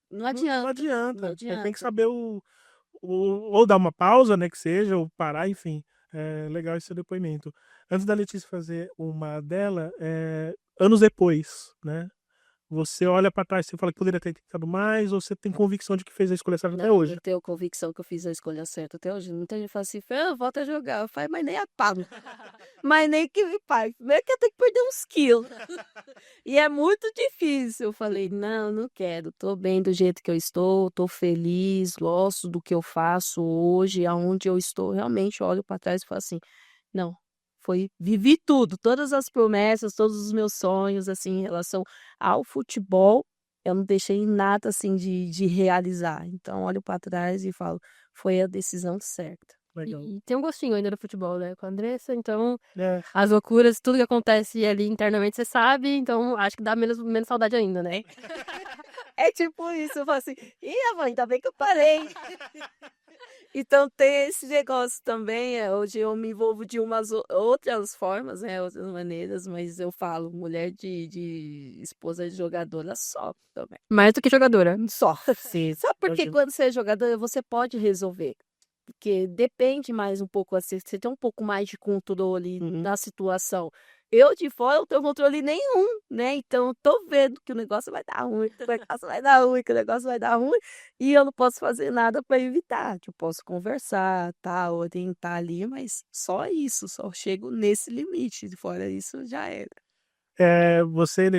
Não não adianta, não adianta. Tem que adianta. saber ou dar uma pausa, né, que seja, ou parar, enfim. É legal esse seu depoimento. Antes da Letícia fazer uma dela, anos depois, né? Você olha pra trás e fala que poderia ter tentado mais, ou você tem convicção de que fez a escolha certa até Não, hoje? eu tenho convicção que eu fiz a escolha certa até hoje. Muita gente fala assim, "Fê, volta a jogar." Eu falo, mas nem a pau. Mas nem que me pague. Primeiro que eu tenho que perder uns quilos. E é muito difícil. Eu falei, não, não quero. Tô bem do jeito que eu estou, tô feliz, gosto do que eu faço hoje, aonde eu estou. Realmente olho para trás e falo assim, não, vivi tudo, todas as promessas, todos os meus sonhos, assim, em relação ao futebol, eu não deixei nada, assim, de realizar. Então, olho para trás e falo, foi a decisão certa. Legal. E tem um gostinho ainda do futebol, né, com a Andressa, então É, as loucuras, tudo que acontece ali internamente você sabe, então acho que dá menos saudade ainda, né? É tipo isso, eu falo assim, ih, mãe, ainda bem que eu parei. Então tem esse negócio também, hoje eu me envolvo de umas outras formas, né, outras maneiras, mas eu falo, mulher de esposa de jogadora só também. Mais do que jogadora. Só, sim. Só porque Imagino. quando você é jogadora, você pode resolver. Porque depende mais um pouco, assim, você tem um pouco mais de controle Uhum. da situação. Eu de fora não tenho controle nenhum, né? Então, eu tô vendo que o negócio vai dar ruim, que o negócio vai dar ruim, que o negócio vai dar ruim, e eu não posso fazer nada para evitar. Eu posso conversar, tá, orientar ali, mas só isso, só chego nesse limite. Fora isso, já era. Você,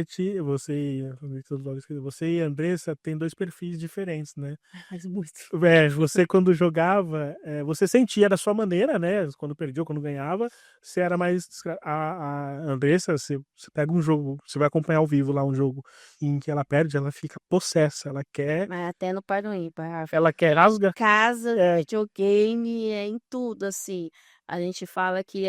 você e a Andressa têm dois perfis diferentes, né? Mas muito. Você quando jogava, você sentia da sua maneira, né? Quando perdia ou quando ganhava, você era mais a Andressa, você pega um jogo, você vai acompanhar ao vivo lá um jogo em que ela perde, ela fica possessa, Mas até no par do ímpar. ela quer rasga. Casa, É. videogame, em tudo, assim. A gente fala que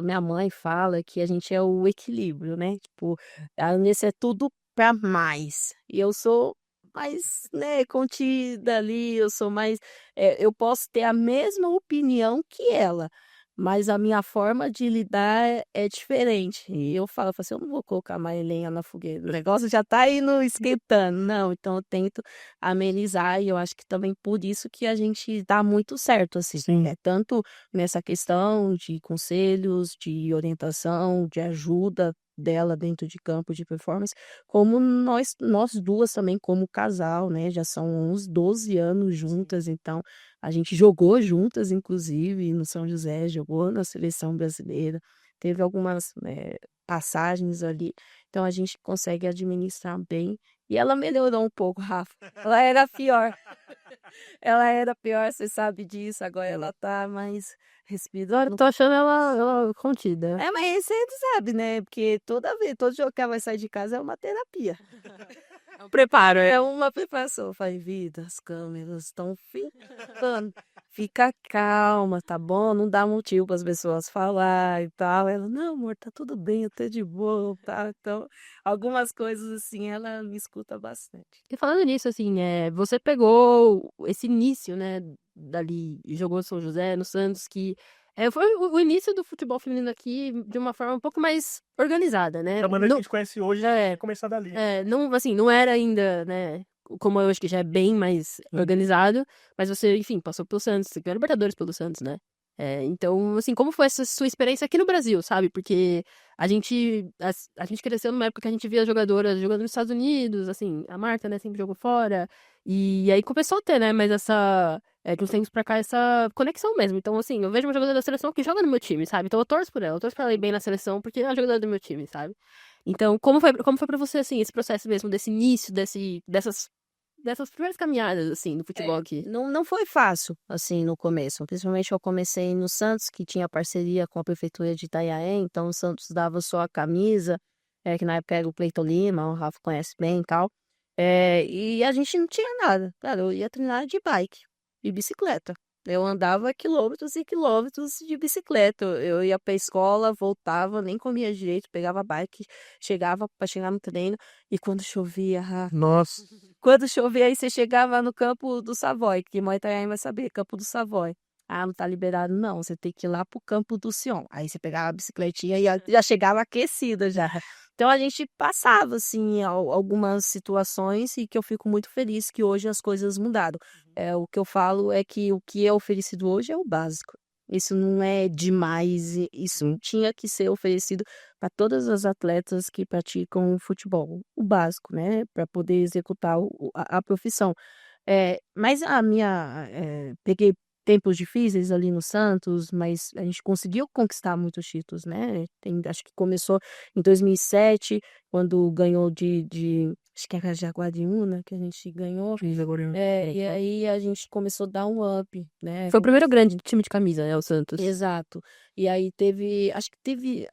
minha mãe fala que a gente é o equilíbrio, né? Tipo, a Vanessa é tudo pra mais. E eu sou mais, né, contida ali, eu sou mais. Eu posso ter a mesma opinião que ela, mas a minha forma de lidar é diferente. E eu falo assim, eu não vou colocar mais lenha na fogueira. O negócio já tá indo esquentando. Não, então eu tento amenizar, e eu acho que também por isso que a gente dá muito certo, assim. Sim. Tanto nessa questão de conselhos, de orientação, de ajuda dela dentro de campo de performance, como nós duas também como casal, né? Já são uns 12 anos juntas, então a gente jogou juntas, inclusive, no São José, jogou na seleção brasileira, teve algumas passagens ali, então a gente consegue administrar bem. E ela melhorou um pouco, Rafa. Ela era pior. Ela era pior, você sabe disso. Agora ela tá mais respira. Eu tô achando ela contida. Mas você sabe, né? Porque toda vez, todo jogo que ela vai sair de casa é uma terapia. Preparo, É uma preparação. Eu falei, vida, as câmeras estão ficando. Fica calma, tá bom? Não dá motivo para as pessoas falar e tal. Ela, não, amor, tá tudo bem, eu tô de boa, tá? Então, algumas coisas assim, ela me escuta bastante. E falando nisso, assim, você pegou esse início, né, dali, jogou no São José, no Santos, que foi o início do futebol feminino aqui de uma forma um pouco mais organizada, né? Da maneira que a gente conhece hoje, começar dali. Não, assim, não era ainda, né, como eu acho que já é bem mais organizado, mas você, enfim, passou pelo Santos, você ganhou Libertadores pelo Santos, né? Então, assim, como foi essa sua experiência aqui no Brasil, sabe? Porque a gente cresceu numa época que a gente via jogadoras jogando nos Estados Unidos, assim, a Marta, né, sempre jogou fora, e aí começou a ter, né, mas de uns tempos pra cá, essa conexão mesmo. Então, assim, eu vejo uma jogadora da seleção que joga no meu time, sabe? Então eu torço por ela, eu torço pra ela ir bem na seleção, porque é a jogadora do meu time, sabe? Então, como foi pra você, assim, esse processo mesmo, desse início, dessas primeiras caminhadas, assim, do futebol aqui. Não foi fácil, assim, no começo. Principalmente eu comecei no Santos, que tinha parceria com a prefeitura de Itanhaém, então o Santos dava só a camisa, que na época era o Cleiton Lima, o Rafa conhece bem e tal. E a gente não tinha nada. Cara, eu ia treinar de bike, de bicicleta. Eu andava quilômetros e quilômetros de bicicleta. Eu ia pra escola, voltava, nem comia direito, pegava a bike, chegava para chegar no treino. E quando chovia, Nossa. quando chovia, aí você chegava no campo do Savoy, que Itanhaém vai saber, campo do Savoy. Ah, não tá liberado, não. Você tem que ir lá pro campo do Sion. Aí você pegava a bicicletinha e já chegava aquecida já. Então a gente passava, assim, algumas situações e que eu fico muito feliz que hoje as coisas mudaram. O que eu falo é que o que é oferecido hoje é o básico. Isso não é demais, isso tinha que ser oferecido para todas as atletas que praticam futebol, o básico, né, para poder executar a profissão. Mas peguei tempos difíceis ali no Santos, mas a gente conseguiu conquistar muitos títulos, né? Acho que começou em 2007, quando ganhou acho que era Jaguariúna, que a gente ganhou. E aí a gente começou a dar um up, né? Foi o primeiro grande time de camisa, né, o Santos. Exato. E aí acho que teve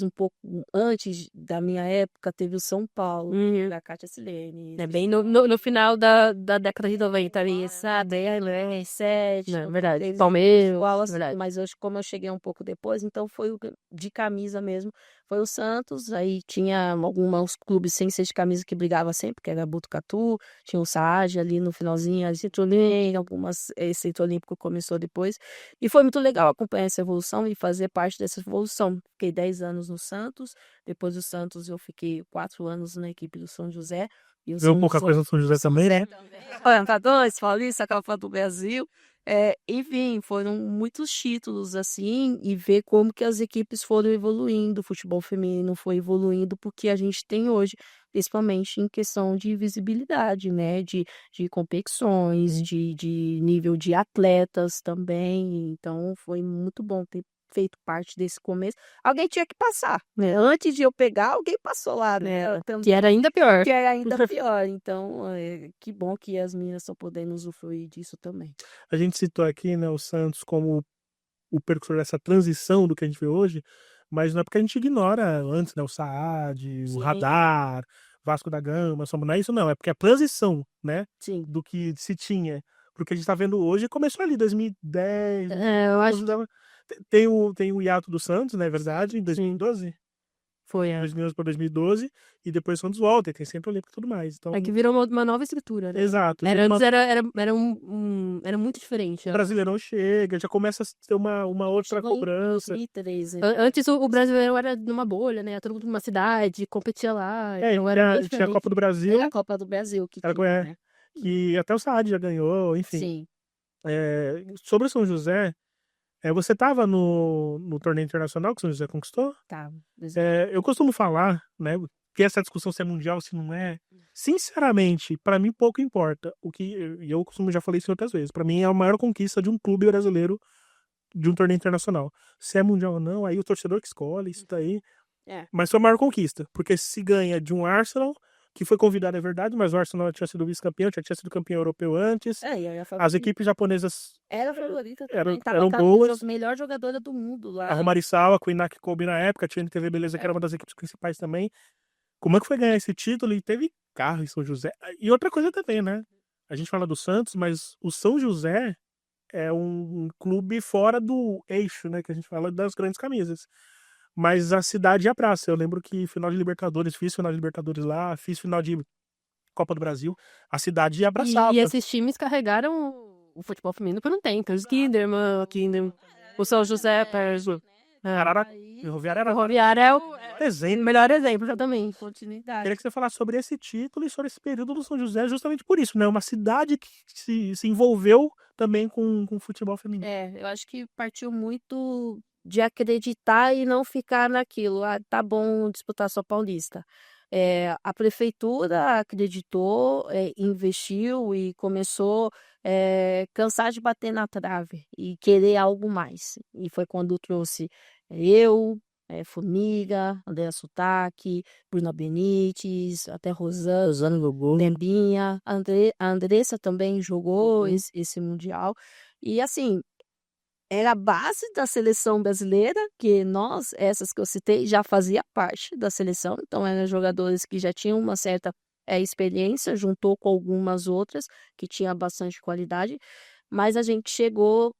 um pouco antes da minha época, teve o São Paulo, da Cátia Silene. Bem no final da década de 90 ali. Exato, aí 7. Não, verdade. Palmeiras, verdade. Mas como eu cheguei um pouco depois, então foi de camisa mesmo. Foi o Santos, aí tinha alguns clubes sem ser de camisa que brigava sempre, que era Botucatu, tinha o Saad ali no finalzinho, a Centro Olímpico, Centro Olímpico começou depois. E foi muito legal acompanhar essa evolução e fazer parte dessa evolução. Fiquei 10 anos no Santos, depois do Santos eu fiquei 4 anos na equipe do São José. Viu pouca coisa no São José também, né? Orientadores, Paulista, Copa do Brasil. Enfim, foram muitos títulos, assim, e ver como que as equipes foram evoluindo, o futebol feminino foi evoluindo porque a gente tem hoje, principalmente em questão de visibilidade, né, de competições, de nível de atletas também, então foi muito bom ter feito parte desse começo. Alguém tinha que passar, né? Antes de eu pegar, alguém passou lá, né? Que era ainda pior. Que era ainda pior. Então, que bom que as meninas estão podendo usufruir disso também. A gente citou aqui, né, o Santos como o precursor dessa transição do que a gente vê hoje, mas não é porque a gente ignora antes, né, o Saad, o Radar, Vasco da Gama, não é isso não, é porque a transição, né, Sim. do que se tinha, porque a gente tá vendo hoje, começou ali 2010. Eu acho tem o hiato do Santos, né, é verdade, em 2012. Foi, 2011 para 2012, e depois o Santos volta, e tem Centro Olímpico e tudo mais. Então, que virou uma nova estrutura, né? exato. Antes era muito diferente. O Brasileirão chega, já começa a ter uma outra Chegou em cobrança. 2013. Antes o Brasileirão era numa bolha, né? Todo mundo numa cidade, competia lá. Então era bem tinha a Copa do Era Brasil, a Copa do Brasil que Era tinha, né? que até o Saad já ganhou, enfim. Sim. Sobre o São José, você estava no torneio internacional que o São José conquistou? Tá. Eu costumo falar, né, que essa discussão se é mundial, se não é, sinceramente, para mim pouco importa. E eu já falei isso outras vezes, para mim é a maior conquista de um clube brasileiro de um torneio internacional. Se é mundial ou não, aí o torcedor que escolhe isso daí. Mas foi a maior conquista, porque se ganha de um Arsenal, que foi convidado, é verdade, mas o Arsenal tinha sido vice-campeão, tinha sido campeão europeu antes. As equipes japonesas era favorita eram também. boas. A melhor jogadora do mundo lá. A Romarissawa, a Kuinaki Kobe na época, a TNTV Beleza, que era uma das equipes principais também. Como é que foi ganhar esse título? E teve carro em São José. E outra coisa também, né? A gente fala do Santos, mas o São José é um clube fora do eixo, né? Que a gente fala das grandes camisas. Mas a cidade e a praça. Eu lembro que final de Libertadores, fiz final de Libertadores lá, fiz final de Copa do Brasil, a cidade abraçava. E esses times carregaram o futebol feminino por um tempo. Os Kinderman, o São José, Ferroviária é o melhor exemplo, exatamente. Continuidade. Queria que você falasse sobre esse título e sobre esse período do São José, justamente por isso, né? Uma cidade que se envolveu também com o futebol feminino. Eu acho que partiu muito de acreditar e não ficar naquilo. Tá bom disputar só Paulista. A prefeitura acreditou, investiu e começou cansar de bater na trave e querer algo mais. E foi quando trouxe eu, Formiga, Andréa Sotaque, Bruna Benites, até Rosana Rosana jogou. Lembinha, a Andressa também jogou Uhum. esse Mundial. E assim, era a base da seleção brasileira, que nós, essas que eu citei, já fazia parte da seleção, então eram jogadores que já tinham uma certa experiência, juntou com algumas outras que tinha bastante qualidade, mas a gente chegou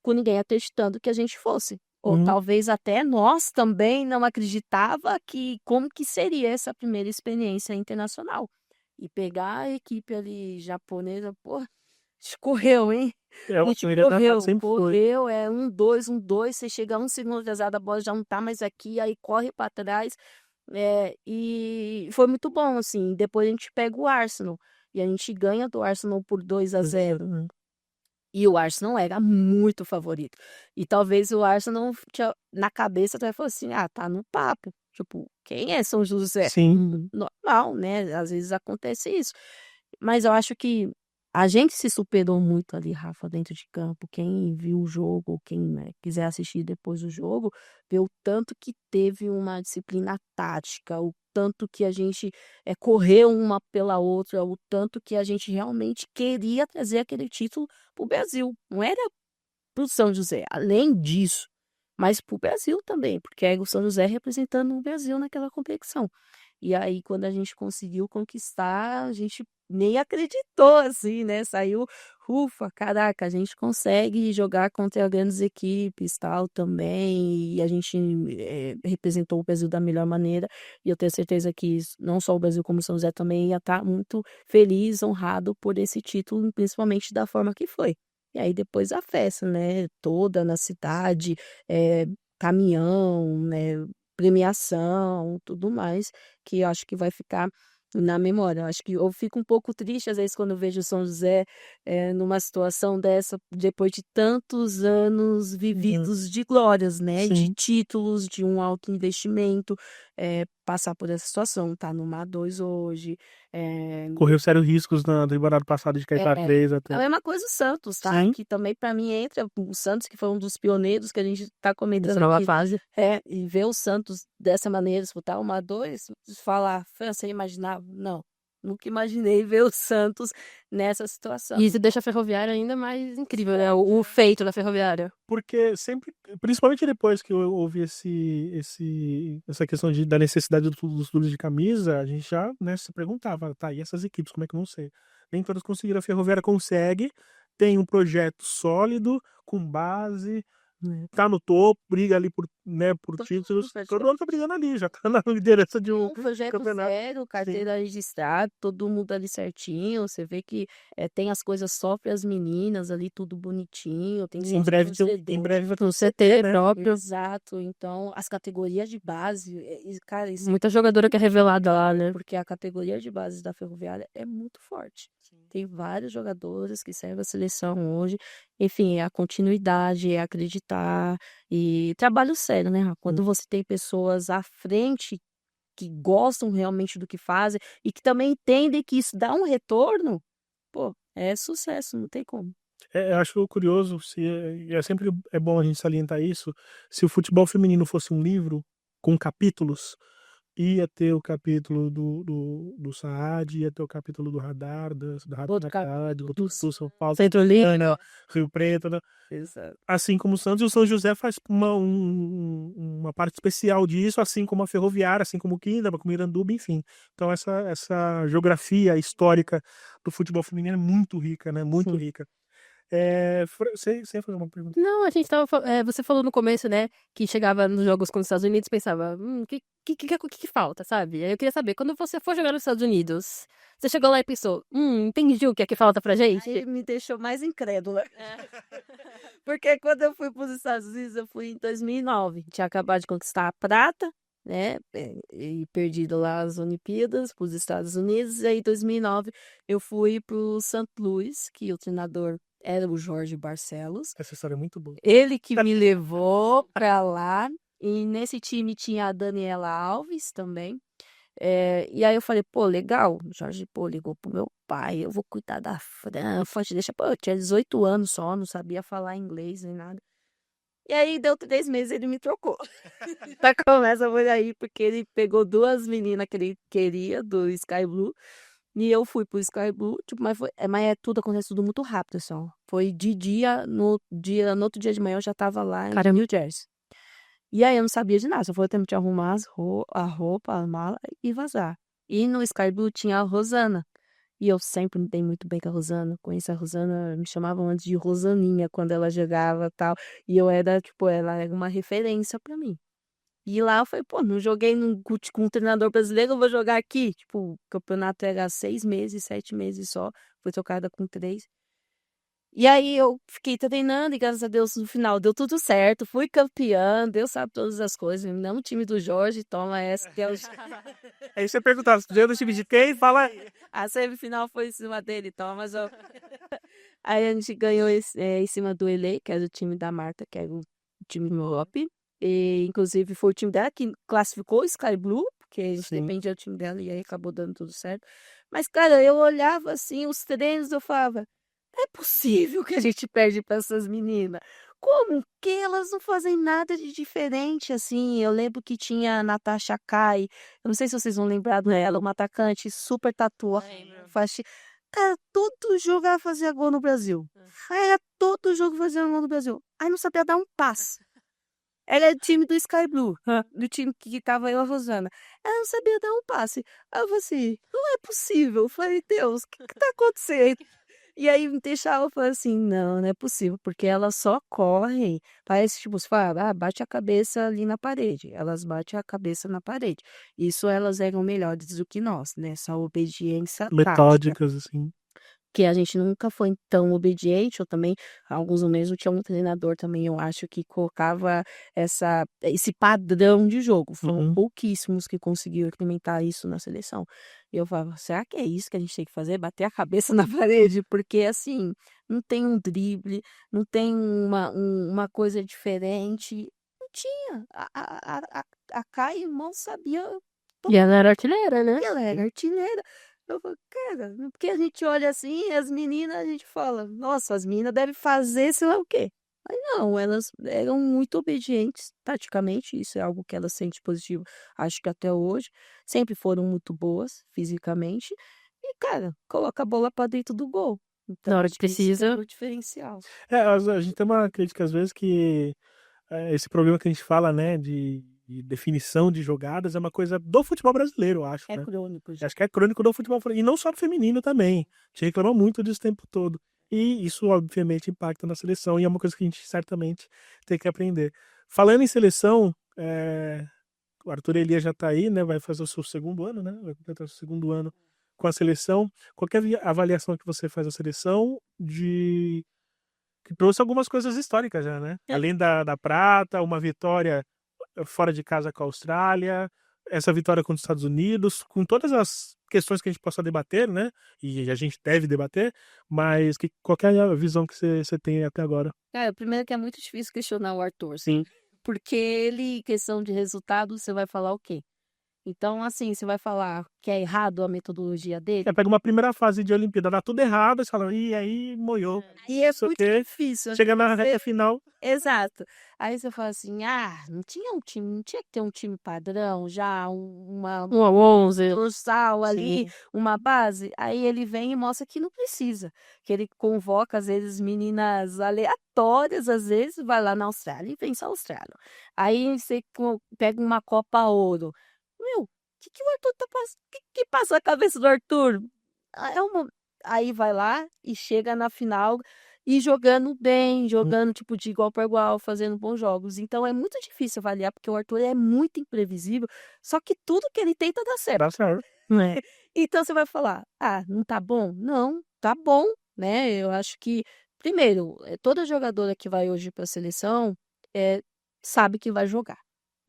com ninguém acreditando que a gente fosse. Ou Uhum. talvez até nós também não acreditava que como que seria essa primeira experiência internacional. E pegar a equipe ali japonesa, pô, escorreu, hein? É, A o gente time retratado sempre foi. correu, 1-2, você chega 1 segundo atrasado, a bola já não tá mais aqui, aí corre para trás. E foi muito bom, assim. Depois a gente pega o Arsenal e a gente ganha do Arsenal por 2-0. Uhum. E o Arsenal era muito favorito. E talvez o Arsenal tinha, na cabeça até falou assim: ah, tá no papo. Tipo, quem é São José? Sim. Normal, né? Às vezes acontece isso. Mas eu acho que a gente se superou muito ali, Rafa, dentro de campo. Quem viu o jogo, ou quem, né, quiser assistir depois do jogo, vê o tanto que teve uma disciplina tática, o tanto que a gente correu uma pela outra, o tanto que a gente realmente queria trazer aquele título para o Brasil. Não era para o São José, além disso, mas para o Brasil também, porque era o São José representando o Brasil naquela competição. E aí, quando a gente conseguiu conquistar, a gente nem acreditou, assim, né? Saiu, ufa, caraca, a gente consegue jogar contra grandes equipes, tal, também, e a gente representou o Brasil da melhor maneira, e eu tenho certeza que não só o Brasil, como o São José também ia estar muito feliz, honrado por esse título, principalmente da forma que foi. E aí, depois a festa, né? Toda na cidade, caminhão, né? Premiação, tudo mais, que eu acho que vai ficar na memória. Eu acho que eu fico um pouco triste, às vezes, quando eu vejo o São José numa situação dessa, depois de tantos anos vividos de glórias, né? De Sim. títulos, de um alto investimento, passar por essa situação, tá no A2 hoje. Correu sérios riscos na temporada passada de cair pra 3 É até. a mesma coisa o Santos, tá? Sim. Que também, pra mim, entra o Santos, que foi um dos pioneiros que a gente tá comentando Essa nova aqui. fase. E ver o Santos dessa maneira, disputar uma a 2, falar, você imaginava? Não, nunca imaginei ver o Santos nessa situação. E isso deixa a Ferroviária ainda mais incrível, né? O feito da Ferroviária. Porque sempre, principalmente depois que eu ouvi essa questão da necessidade dos clubes de camisa, a gente já, né, se perguntava, tá, e essas equipes, como é que vão ser? Nem todas conseguiram, a Ferroviária consegue, tem um projeto sólido, com base, tá no topo, briga ali por títulos, todo mundo tá brigando ali, já tá na liderança de um projeto campeonato. sério, carteira registrada, todo mundo ali certinho. Você vê que tem as coisas só para as meninas ali, tudo bonitinho. Tem Em breve vai ter Um CT né? próprio. Exato. Então, as categorias de base, cara, isso Muita jogadora que é revelada lá, né? porque a categoria de base da Ferroviária é muito forte. Tem vários jogadores que servem a seleção hoje. Enfim, é a continuidade, é acreditar e trabalho sério, né, Rafa? Quando você tem pessoas à frente que gostam realmente do que fazem e que também entendem que isso dá um retorno, pô, é sucesso, não tem como. Eu acho curioso, sempre é bom a gente salientar isso, se o futebol feminino fosse um livro com capítulos, ia ter o capítulo do Saad, ia ter o capítulo do Radar, da Outro Rapinacad, do São Paulo, Centro Olímpico. Rio Preto, né? Exato. Assim como o Santos, e o São José faz uma parte especial disso, assim como a Ferroviária, assim como o Kinderman, como o Iranduba, enfim. Então essa geografia histórica do futebol feminino é muito rica, né? Muito rica. Você ia fazer uma pergunta? Não, a gente tava. Você falou no começo, né, que chegava nos jogos com os Estados Unidos e pensava, o que falta, sabe? Aí eu queria saber, quando você for jogar nos Estados Unidos, você chegou lá e pensou, entendi o que é que falta pra gente? Aí me deixou mais incrédula. Porque quando eu fui para os Estados Unidos, eu fui em 2009. Tinha acabado de conquistar a prata, né? E perdido lá as Olimpíadas para os Estados Unidos. E aí, em 2009, eu fui para o St. Louis, que o treinador era o Jorge Barcelos. Essa história é muito boa. Ele que me levou para lá. E nesse time tinha a Daniela Alves também. E aí eu falei, pô, legal. O Jorge, pô, ligou pro meu pai, eu vou cuidar da Fran, deixa, pô, eu tinha 18 anos só, não sabia falar inglês nem nada. E aí deu 3 meses, ele me trocou. Tá, começa por aí, porque ele pegou 2 meninas que ele queria do Sky Blue, e eu fui pro Sky Blue, tipo, mas tudo acontece tudo muito rápido, assim, ó. Foi de no outro dia de manhã eu já estava lá em Caramba. New Jersey. E aí eu não sabia de nada, só foi o tempo de arrumar a roupa, a mala e vazar. E no Sky Blue tinha a Rosana. E eu sempre me dei muito bem com a Rosana. Conheci a Rosana, me chamavam antes de Rosaninha quando ela jogava e tal. E eu era, tipo, ela era uma referência pra mim. E lá eu falei, pô, não joguei com um treinador brasileiro, eu vou jogar aqui. Tipo, o campeonato era 6 meses, 7 meses só. Foi trocada com 3. E aí eu fiquei treinando e graças a Deus no final deu tudo certo. Fui campeã, Deus sabe todas as coisas. Não o time do Jorge, toma essa que é o... Aí você perguntava, você ganhou do time de quem? Fala aí. A semifinal foi em cima dele, toma, mas eu... Aí a gente ganhou em cima do LA, que era o time da Marta, que era o time do Europe. E inclusive foi o time dela que classificou o Sky Blue, porque a gente Sim. dependia do time dela e aí acabou dando tudo certo. Mas, cara, eu olhava assim, os treinos, eu falava, não é possível que a gente perde para essas meninas. Como que elas não fazem nada de diferente assim? Eu lembro que tinha a Natasha Kai, eu não sei se vocês vão lembrar dela, uma atacante super tatuada, cara, todo jogo ela fazia gol no Brasil. Era todo jogo fazia gol no Brasil. Aí não sabia dar um passe. Ela é do time do Sky Blue, do time que tava eu e a Rosana. Ela não sabia dar um passe. Aí eu falei assim, não é possível. Eu falei, Deus, o que tá acontecendo? E aí me deixava, eu falei assim, não é possível, porque elas só correm. Parece, tipo, você fala, bate a cabeça ali na parede. Elas batem a cabeça na parede. Isso elas eram melhores do que nós, né? Essa obediência tática. Metódicas, assim. Que a gente nunca foi tão obediente, ou também, alguns meses tinha um treinador também, eu acho, que colocava esse padrão de jogo. Foram pouquíssimos que conseguiram implementar isso na seleção. E eu falava, será que é isso que a gente tem que fazer? Bater a cabeça na parede? Porque, assim, não tem um drible, não tem uma coisa diferente. Não tinha. A Kai mal sabia. E ela era artilheira, né? E ela era artilheira. Eu falo, cara, porque a gente olha assim, as meninas, a gente fala, nossa, as meninas devem fazer sei lá o quê. Mas não, elas eram muito obedientes, taticamente, isso é algo que elas sentem positivo, acho que até hoje. Sempre foram muito boas, fisicamente. E, cara, coloca a bola pra dentro do gol. Então, Na hora que acho que isso que é precisa. o diferencial. A gente tem uma crítica às vezes que esse problema que a gente fala, né, de definição de jogadas é uma coisa do futebol brasileiro, eu acho, É né? crônico, já. Acho que é crônico do futebol, e não só do feminino também. A gente reclama muito disso o tempo todo. E isso, obviamente, impacta na seleção, e é uma coisa que a gente certamente tem que aprender. Falando em seleção, o Arthur Elias já está aí, né? Vai fazer o seu segundo ano, né? Vai completar o seu segundo ano com a seleção. Qualquer avaliação que você faz da seleção, que trouxe algumas coisas históricas já, né? Além da prata, uma vitória fora de casa com a Austrália, essa vitória contra os Estados Unidos, com todas as questões que a gente possa debater, né? E a gente deve debater, mas qualquer visão que você tem até agora. Cara, primeiro que é muito difícil questionar o Arthur. Sim. Porque ele, questão de resultado, você vai falar o quê? Então, assim, você vai falar que é errado a metodologia dele? Pega uma primeira fase de Olimpíada, dá tudo errado, você fala, e aí moiou. E é Isso muito aqui. difícil. Chega na reta final. Exato. Aí você fala assim, não tinha que ter um time padrão, já uma 1 a 11. dorsal ali, Sim. uma base. Aí ele vem e mostra que não precisa. Que ele convoca, às vezes, meninas aleatórias, às vezes, vai lá na Austrália e vence a Austrália. Aí você pega uma Copa Ouro. Meu, o que o Arthur tá passando? O que passa a cabeça do Arthur? Aí vai lá e chega na final e jogando bem, jogando tipo de igual para igual, fazendo bons jogos. Então é muito difícil avaliar, porque o Arthur é muito imprevisível, só que tudo que ele tenta dá certo. Dá certo. Então você vai falar, não tá bom? Não, tá bom, né? Eu acho que, primeiro, toda jogadora que vai hoje para a seleção sabe que vai jogar.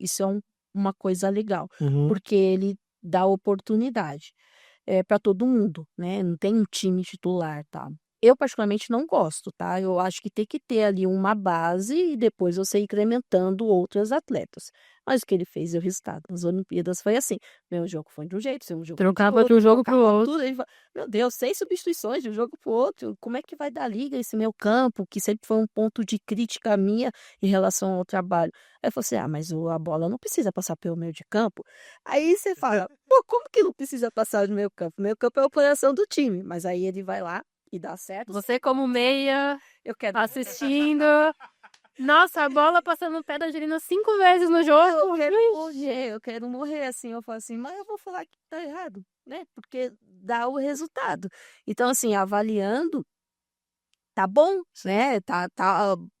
Isso é uma coisa legal, porque ele dá oportunidade para todo mundo, né? Não tem um time titular, tá? eu particularmente não gosto, tá? Eu acho que tem que ter ali uma base e depois você ir incrementando outras atletas. Mas o que ele fez deu resultado. Nas Olimpíadas foi assim. Meu jogo foi de um jeito, seu jogo foi de Trocava de outro, um jogo pro trocava outro. tudo. Meu Deus, 6 substituições de um jogo pro outro. Como é que vai dar liga esse meio campo, que sempre foi um ponto de crítica minha em relação ao trabalho? Aí eu falei assim, mas a bola não precisa passar pelo meio de campo. Aí você fala, pô, como que não precisa passar do meio campo? O meio campo é a operação do time. Mas aí ele vai lá e dá certo. Você como meia, Eu quero assistindo. Nossa, a bola passando no pé da Angelina 5 vezes no jogo. eu quero morrer assim. Eu falo assim, mas eu vou falar que tá errado, né? Porque dá o resultado. Então, assim, avaliando, tá bom, né?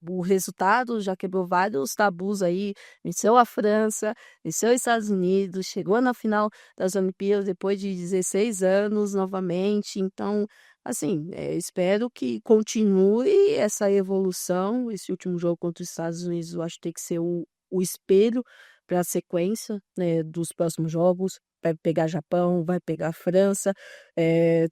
O resultado já quebrou vários tabus aí, venceu a França, venceu os Estados Unidos, chegou na final das Olimpíadas depois de 16 anos novamente. Então, assim, espero que continue essa evolução. Esse último jogo contra os Estados Unidos, eu acho que tem que ser o espelho para a sequência, né, dos próximos jogos. Vai pegar Japão, vai pegar França.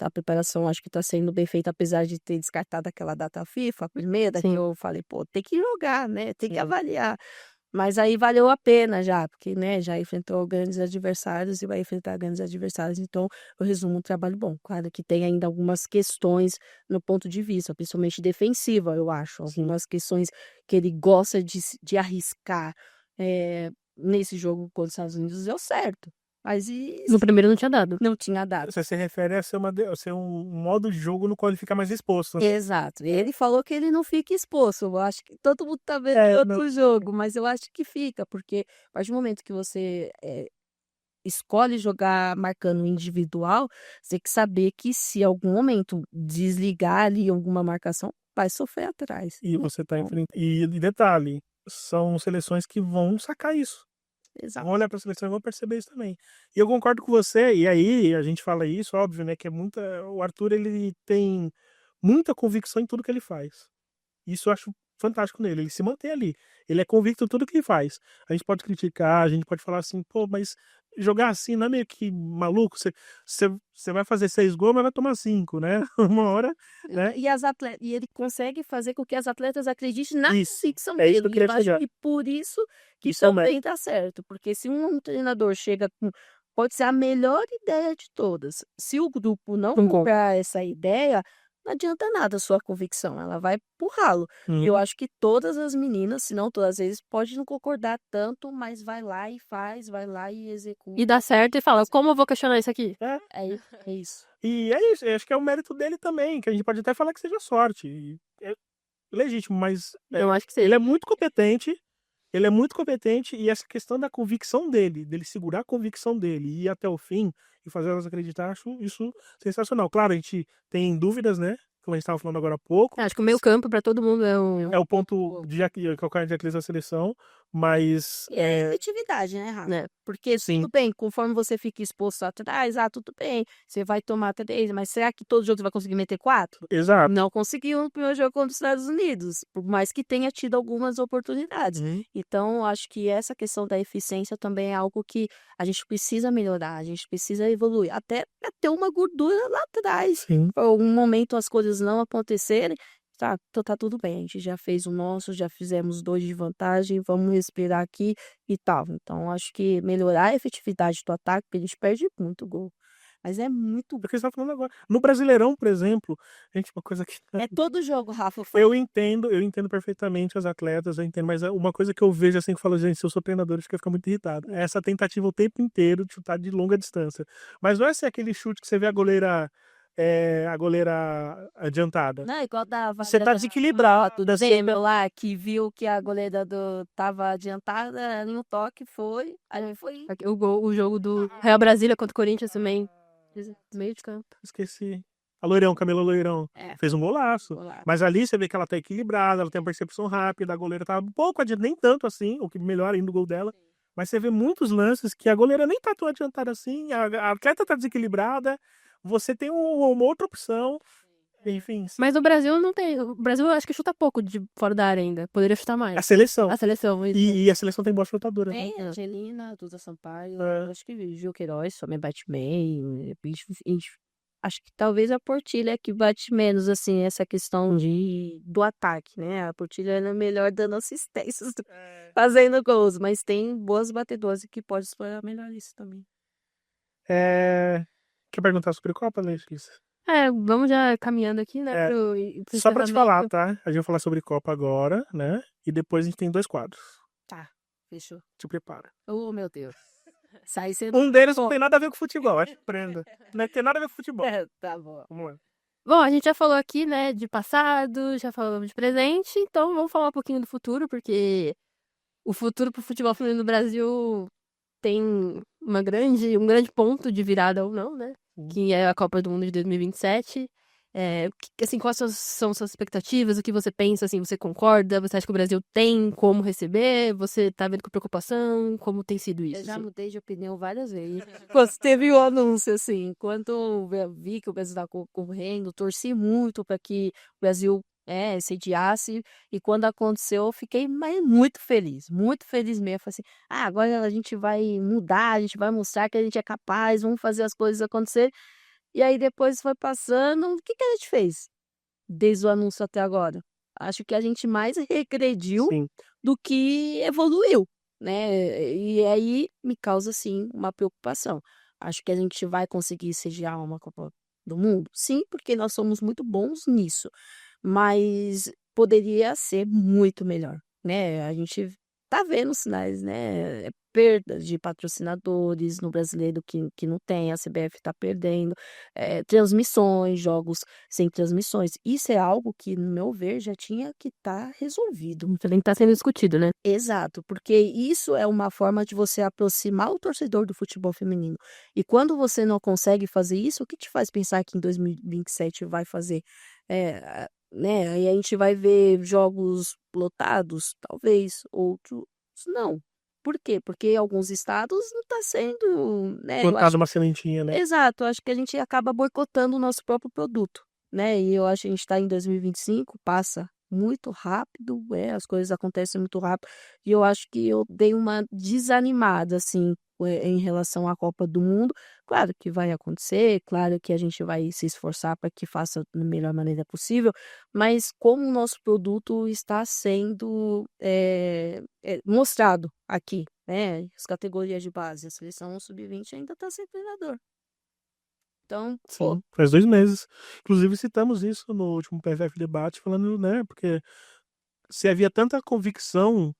A preparação acho que está sendo bem feita, apesar de ter descartado aquela data FIFA, a primeira, que Sim. eu falei, pô, tem que jogar, né? Tem que Sim. avaliar. Mas aí valeu a pena já, porque, né, já enfrentou grandes adversários e vai enfrentar grandes adversários. Então, eu resumo um trabalho bom. Claro que tem ainda algumas questões no ponto de vista, principalmente defensiva, eu acho. Algumas questões que ele gosta de arriscar. Nesse jogo contra os Estados Unidos deu certo. Mas No primeiro não tinha dado. não tinha dado. Você se refere a ser um modo de jogo no qual ele fica mais exposto. Exato. Ele falou que ele não fica exposto. Eu acho que todo mundo tá vendo outro jogo, mas eu acho que fica, porque a partir do momento que você escolhe jogar marcando individual, você tem que saber que se em algum momento desligar ali alguma marcação, vai sofrer atrás. E você tá enfrentando. E detalhe, são seleções que vão sacar isso. Exato. Vão olhar para a seleção e vão perceber isso também. E eu concordo com você, e aí a gente fala isso, óbvio, né? Que o Arthur, ele tem muita convicção em tudo que ele faz. Isso eu acho fantástico nele, ele se mantém ali. Ele é convicto em tudo que ele faz. A gente pode criticar, a gente pode falar assim, pô, mas jogar assim não é meio que maluco? Você vai fazer 6 gols, mas vai tomar 5, né? Uma hora, né? E ele consegue fazer com que as atletas acreditem na Isso, convicção é isso que dele. eu queria Eu acho chegar. que por isso que Isso é o também dá certo. Porque se um treinador chega com. Pode ser a melhor ideia de todas. Se o grupo não Concordo. comprar essa ideia, não adianta nada a sua convicção. Ela vai pro ralo. Eu acho que todas as meninas, se não todas as vezes, pode não concordar tanto, mas vai lá e faz, vai lá e executa. E dá certo e fala, como eu vou questionar isso aqui? É isso. E é isso, eu acho que é o mérito dele também, que a gente pode até falar que seja sorte. E é legítimo, mas Eu acho que sim. ele é muito competente. Ele é muito competente e essa questão da convicção dele segurar a convicção dele e ir até o fim e fazer elas acreditar, acho isso sensacional. Claro, a gente tem dúvidas, né? Como a gente estava falando agora há pouco. Acho que o meio campo pra todo mundo é um... É o ponto de calcanhar de Aquiles da seleção, mas E é efetividade, né, Rafa? né? Porque Sim. tudo bem, conforme você fica exposto atrás, tudo bem, você vai tomar 3, mas será que todo jogo você vai conseguir meter 4? exato. Não conseguiu no primeiro jogo contra os Estados Unidos, por mais que tenha tido algumas oportunidades. Então, acho que essa questão da eficiência também é algo que a gente precisa melhorar, a gente precisa evoluir, até para ter uma gordura lá atrás. Sim. Por algum momento as coisas não acontecerem, tá tudo bem, a gente já fez o nosso, já fizemos 2 de vantagem, vamos respirar aqui e tal. Então, acho que melhorar a efetividade do ataque, porque a gente perde muito gol. Mas é muito. É o que você está falando agora. No Brasileirão, por exemplo, gente, uma coisa que É todo jogo, Rafa. eu entendo perfeitamente as atletas, eu entendo, mas uma coisa que eu vejo assim que eu falo, gente, se eu sou treinador, acho que eu fico muito irritado. É essa tentativa o tempo inteiro de chutar de longa distância. Mas não é assim aquele chute que você vê a goleira adiantada. Não, igual da Você tá desequilibrado, do Zêmel lá, que viu que a goleira tava adiantada, em um toque foi. Aí foi. O jogo do Real Brasília contra o Corinthians também. Meio de campo. Esqueci. A Loirão, Camila Loirão, fez um golaço. Mas ali você vê que ela tá equilibrada, ela tem uma percepção rápida, a goleira tá um pouco adiantada, nem tanto assim, o que melhora ainda o gol dela. Mas você vê muitos lances que a goleira nem tá tão adiantada assim, a atleta tá desequilibrada, você tem uma outra opção, enfim. Mas o Brasil não tem. O Brasil acho que chuta pouco de fora da área ainda. Poderia chutar mais. A seleção. A seleção. E a seleção tem boa chutadora. Tem Angelina, Duda Sampaio, acho que Gil Queiroz, também bate bem. Acho que talvez a Portilha é que bate menos, assim, essa questão do ataque, né? A Portilha ela é melhor dando assistências, fazendo gols, mas tem boas batedoras que pode explorar melhor isso também. Quer perguntar sobre Copa, Letícia? Vamos já caminhando aqui, né, É, pro Só pra te falar, encerramento. tá? A gente vai falar sobre Copa agora, né? E depois a gente tem 2 quadros. Tá, fechou. Te prepara. Oh, meu Deus. Sai cedo. Um deles não tem nada a ver com futebol, acho que prenda. Não tem nada a ver com futebol. Tá bom. Vamos lá. Bom, a gente já falou aqui, né, de passado, já falamos de presente, então vamos falar um pouquinho do futuro, porque o futuro pro futebol feminino do Brasil tem um grande ponto de virada ou não, né? Que é a Copa do Mundo de 2027. Assim, quais são suas expectativas? O que você pensa, assim, você concorda? Você acha que o Brasil tem como receber? Você tá vendo com preocupação? Como tem sido isso? Eu já mudei de opinião várias vezes. Quando teve o anúncio, assim, quando eu vi que o Brasil estava concorrendo, torci muito para que o Brasil sediasse, e quando aconteceu, eu fiquei muito feliz mesmo. Falei assim, agora a gente vai mudar, a gente vai mostrar que a gente é capaz, vamos fazer as coisas acontecer. E aí depois foi passando, o que a gente fez desde o anúncio até agora? Acho que a gente mais regrediu Sim. do que evoluiu, né? E aí me causa, sim, uma preocupação. Acho que a gente vai conseguir sediar uma Copa do Mundo? Sim, porque nós somos muito bons nisso, mas poderia ser muito melhor, né? A gente tá vendo sinais, né? Perda de patrocinadores no brasileiro que não tem, a CBF tá perdendo, transmissões, jogos sem transmissões. Isso é algo que, no meu ver, já tinha que estar resolvido. Também tá sendo discutido, né? Exato, porque isso é uma forma de você aproximar o torcedor do futebol feminino. E quando você não consegue fazer isso, o que te faz pensar que em 2027 vai fazer? Né? Aí a gente vai ver jogos lotados, talvez, outros não. Por quê? Porque alguns estados não está sendo, né? Eu Plantado uma sementinha, né? Exato, acho que a gente acaba boicotando o nosso próprio produto, né? E eu acho que a gente está em 2025, passa muito rápido, as coisas acontecem muito rápido, e eu acho que eu dei uma desanimada, assim, em relação à Copa do Mundo. Claro que vai acontecer, claro que a gente vai se esforçar para que faça da melhor maneira possível, mas como o nosso produto está sendo mostrado aqui, né? As categorias de base, a seleção sub-20 ainda está sem treinador. Então, Sim, faz 2 meses. Inclusive, citamos isso no último PFF Debate, falando, né? Porque se havia tanta convicção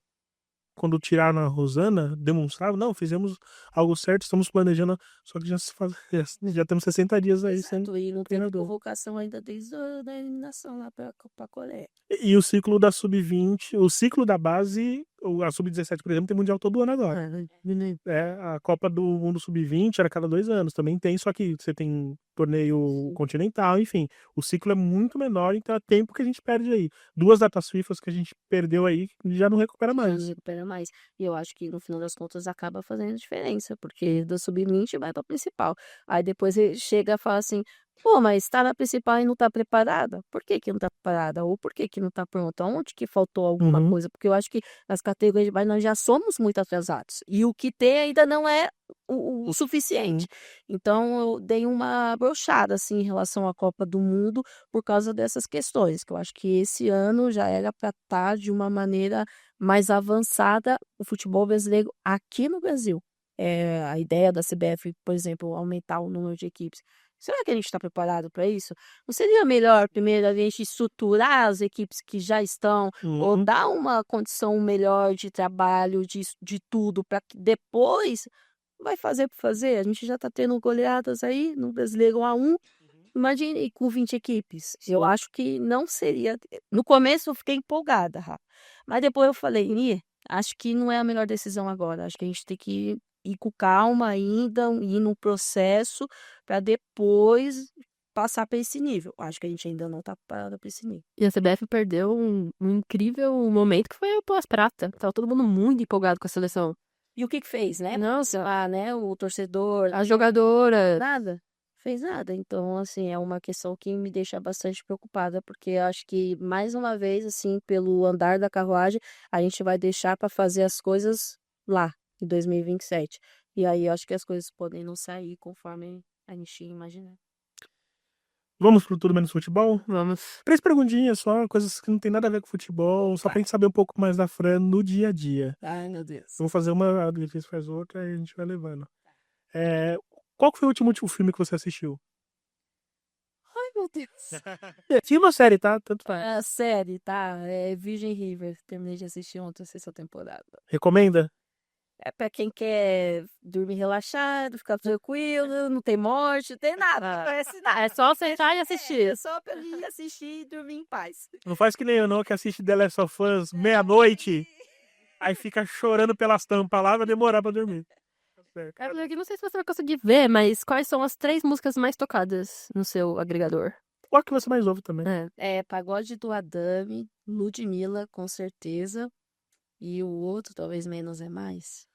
quando tiraram a Rosana, demonstrava, não, fizemos algo certo, estamos planejando, só que já temos 60 dias aí sem exato, e não teve treinador. convocação ainda desde a da eliminação lá para a Coreia. E o ciclo da Sub-20, o ciclo da base, a Sub-17, por exemplo, tem Mundial todo ano agora. A Copa do Mundo Sub-20 era cada 2 anos, também tem, só que você tem torneio continental, enfim. O ciclo é muito menor, então é tempo que a gente perde aí. 2 datas FIFA que a gente perdeu aí, já não recupera Já mais. não recupera mais. E eu acho que no final das contas acaba fazendo diferença, porque da sub-20 vai para principal. Aí depois ele chega e fala assim: pô, mas tá na principal e não tá preparada? Por que que não tá preparada? Ou por que que não tá pronta? Onde que faltou alguma Uhum. coisa? Porque eu acho que nas categorias de base nós já somos muito atrasados. E o que tem ainda não é o suficiente. Então eu dei uma brochada assim em relação à Copa do Mundo por causa dessas questões, que eu acho que esse ano já era para estar de uma maneira mais avançada o futebol brasileiro aqui no Brasil. A ideia da CBF, por exemplo, aumentar o número de equipes. Será que a gente está preparado para isso? Não seria melhor primeiro a gente estruturar as equipes que já estão, ou Uhum. dar uma condição melhor de trabalho, de tudo, para que depois vai fazer por fazer? A gente já está tendo goleadas aí no Brasileiro A1. Imagine com 20 equipes. Eu acho que não seria. No começo eu fiquei empolgada, Rafa. Mas depois eu falei, acho que não é a melhor decisão agora. Acho que a gente tem que ir com calma ainda, ir no processo, para depois passar para esse nível. Acho que a gente ainda não está preparado para esse nível. E a CBF perdeu um incrível momento que foi o pós-prata. Tava todo mundo muito empolgado com a seleção. E o que fez, né? Nossa, né? O torcedor. a jogadora. Nada. Fez nada. Então, assim, é uma questão que me deixa bastante preocupada, porque eu acho que, mais uma vez, assim, pelo andar da carruagem, a gente vai deixar para fazer as coisas lá, em 2027. E aí, eu acho que as coisas podem não sair conforme a gente imagina. Vamos pro Tudo Menos Futebol? Vamos. 3 perguntinhas só, coisas que não tem nada a ver com futebol, só pra gente saber um pouco mais da Fran no dia a dia. Ai, meu Deus. Eu vou fazer uma, a Beatriz faz outra e a gente vai levando. Qual que foi o último filme que você assistiu? Ai, meu Deus. Filme ou série, tá? Tanto faz. A série, tá? É Virgin River. Terminei de assistir ontem a 6ª temporada. Recomenda? É pra quem quer dormir relaxado, ficar tranquilo, não tem morte, não tem nada. Não conhece nada. É só sentar e assistir. É só pra mim assistir e dormir em paz. Não faz que nem eu não, que assiste The Last of Us meia-noite, aí fica chorando pelas tampas lá, vai demorar pra dormir. Tá certo. É, porque não sei se você vai conseguir ver, mas quais são as 3 músicas mais tocadas no seu agregador? Qual que você mais ouve também? É. É Pagode do Adame, Ludmilla, com certeza. E o outro, talvez menos é mais.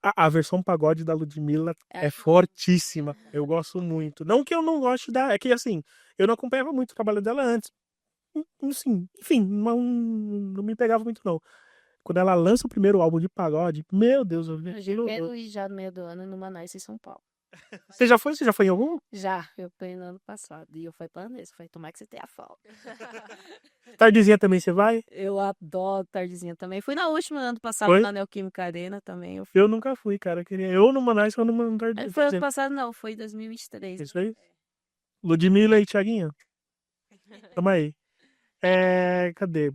A versão pagode da Ludmilla é fortíssima. Eu gosto muito. Não que eu não goste da. É que assim, eu não acompanhava muito o trabalho dela antes. Assim, enfim, não me pegava muito, não. Quando ela lança o primeiro álbum de pagode, meu Deus, eu vi Eu aquilo. quero ir já no meio do ano no Manaus, em São Paulo. Você já foi? Você já foi em algum? Já, eu fui no ano passado. E eu fui planejando. Falei, tomara que você tenha folga. Tardezinha também você vai? Eu adoro Tardezinha também. Fui na última ano passado Foi? na Neoquímica Arena também. Eu fui. Eu nunca fui, cara. Eu queria. Eu no Manaus, eu no Tardezinha. Foi ano passado, não. Foi 2023. Isso aí? Ludmilla e Thiaguinho? Tamo aí. Cadê?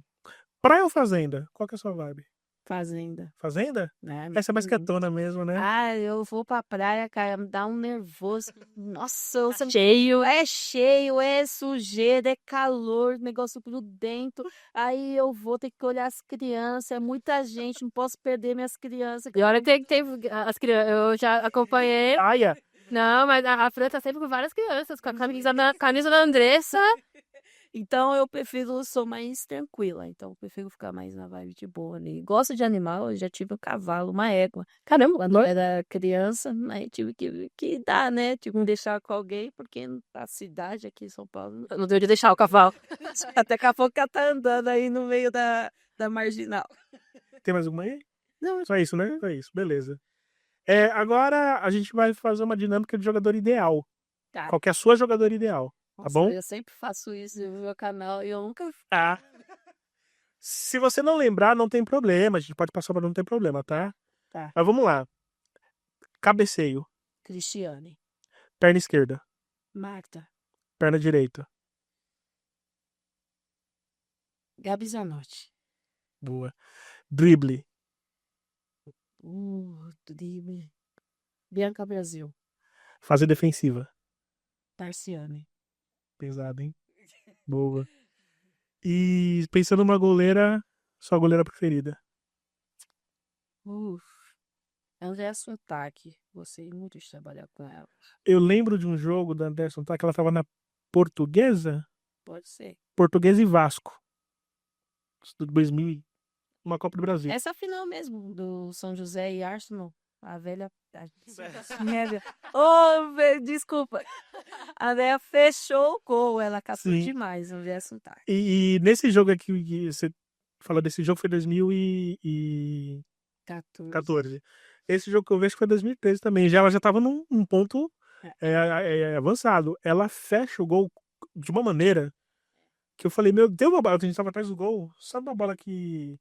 Praia ou fazenda? Qual que é a sua vibe? Fazenda. Fazenda? Né? Essa é mais quietona mesmo, né? Ah, eu vou pra praia, cara, me dá um nervoso. Nossa, eu cheio. É cheio, é sujeira, é calor, negócio grudento. Aí eu vou ter que olhar as crianças, é muita gente, não posso perder minhas crianças. E olha que tem as crianças. Eu já acompanhei. Praia? Não, mas a Fran tá sempre com várias crianças, com a camisa da Andressa. Então sou mais tranquila, então eu prefiro ficar mais na vibe de boa ali. Gosto de animal, eu já tive um cavalo, uma égua. Caramba, Quando eu era criança, aí tive que dar, né? Tive que deixar com alguém, porque a cidade aqui em São Paulo. não deu de deixar o cavalo. Até daqui a pouco ela tá andando aí no meio da marginal. Tem mais alguma aí? Não, Só isso, né? Só isso, beleza. Agora a gente vai fazer uma dinâmica de jogador ideal. tá. Qual que é a sua jogadora ideal? Tá Nossa, bom? eu sempre faço isso no meu canal e eu nunca. Ah. Se você não lembrar, não tem problema. A gente pode passar para não tem problema, tá? Tá. Mas vamos lá. Cabeceio. Cristiane. Perna esquerda. Magda. Perna direita. Gabi Zanotti. Boa. Drible. Drible. Bianca Brasil. Fase defensiva. Tarciane. Pesado, hein? Boa. E pensando numa goleira, sua goleira preferida. Andréa Sotaque. Gostei muito de trabalhar com ela. Eu lembro de um jogo da Anderson, tá? Que ela tava na Portuguesa? Pode ser. Portuguesa e Vasco. Isso do 2000, uma Copa do Brasil. Essa final mesmo, do São José e Arsenal. A velha. Desculpa. A Andréa fechou o gol. Ela caçou Sim. demais, Andréa Sotaque. E nesse jogo aqui, que você falou desse jogo, foi 2014. Esse jogo que eu vejo foi 2013 também. Ela já tava num ponto avançado. Ela fecha o gol de uma maneira que eu falei, meu, deu uma bola, a gente tava atrás do gol, sabe uma bola que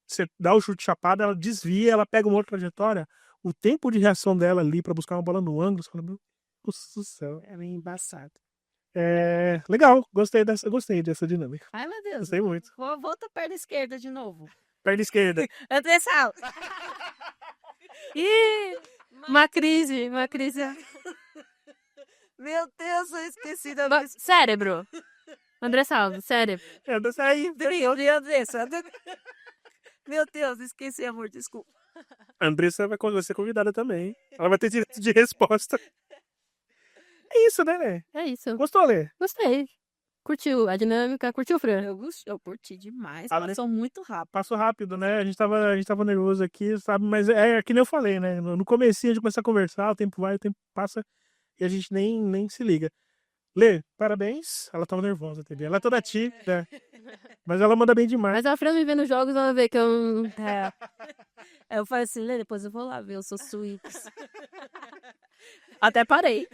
você dá o chute chapado, ela desvia, ela pega uma outra trajetória, o tempo de reação dela ali pra buscar uma bola no ângulo, você fala, meu Deus do céu. É meio embaçado. Legal, gostei dessa dinâmica. Ai, meu Deus. Gostei muito. Volta a perna esquerda de novo. Perna esquerda. Andressa! Ih, uma crise. Meu Deus, eu esqueci da Cérebro. André Salvo, cérebro. Dessa aí. Eu de Andressa. Meu Deus, esqueci, amor, desculpa. A Andressa vai ser convidada também. Ela vai ter direito de resposta. É isso, né? É isso. Gostou, Lê? Gostei. Curtiu a dinâmica? Curtiu, Fran? Eu curti demais. Ah, Elas são muito rápidas. Passou rápido, né? A gente tava nervoso aqui, sabe? Mas é que nem eu falei, né? No comecinho a gente começa a conversar, o tempo vai, o tempo passa e a gente nem se liga. Lê, parabéns. Ela tava nervosa, entendeu? Ela é toda tímida, mas ela manda bem demais. Mas a Fran me vendo jogos, ela vê que eu... Eu falei assim, Lê, depois eu vou lá ver, eu sou suítes. Até parei.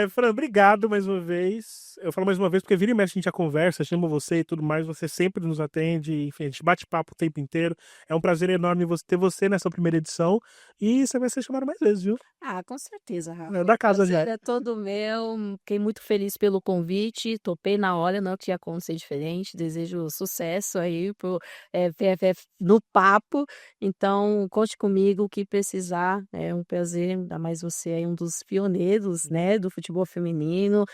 Fran, obrigado mais uma vez. Eu falo mais uma vez porque vira e mexe a gente a conversa, chama você e tudo mais, você sempre nos atende, enfim, a gente bate papo o tempo inteiro. É um prazer enorme ter você nessa primeira edição e você vai ser chamado mais vezes, viu? Ah, com certeza, Rafa. É da casa já. Prazer é todo meu. Fiquei muito feliz pelo convite. Topei na hora, não tinha como ser diferente. Desejo sucesso aí pro PFF no papo. Então, conte comigo o que precisar. É um prazer, ainda mais você aí, um dos pioneiros, né, do futebol feminino.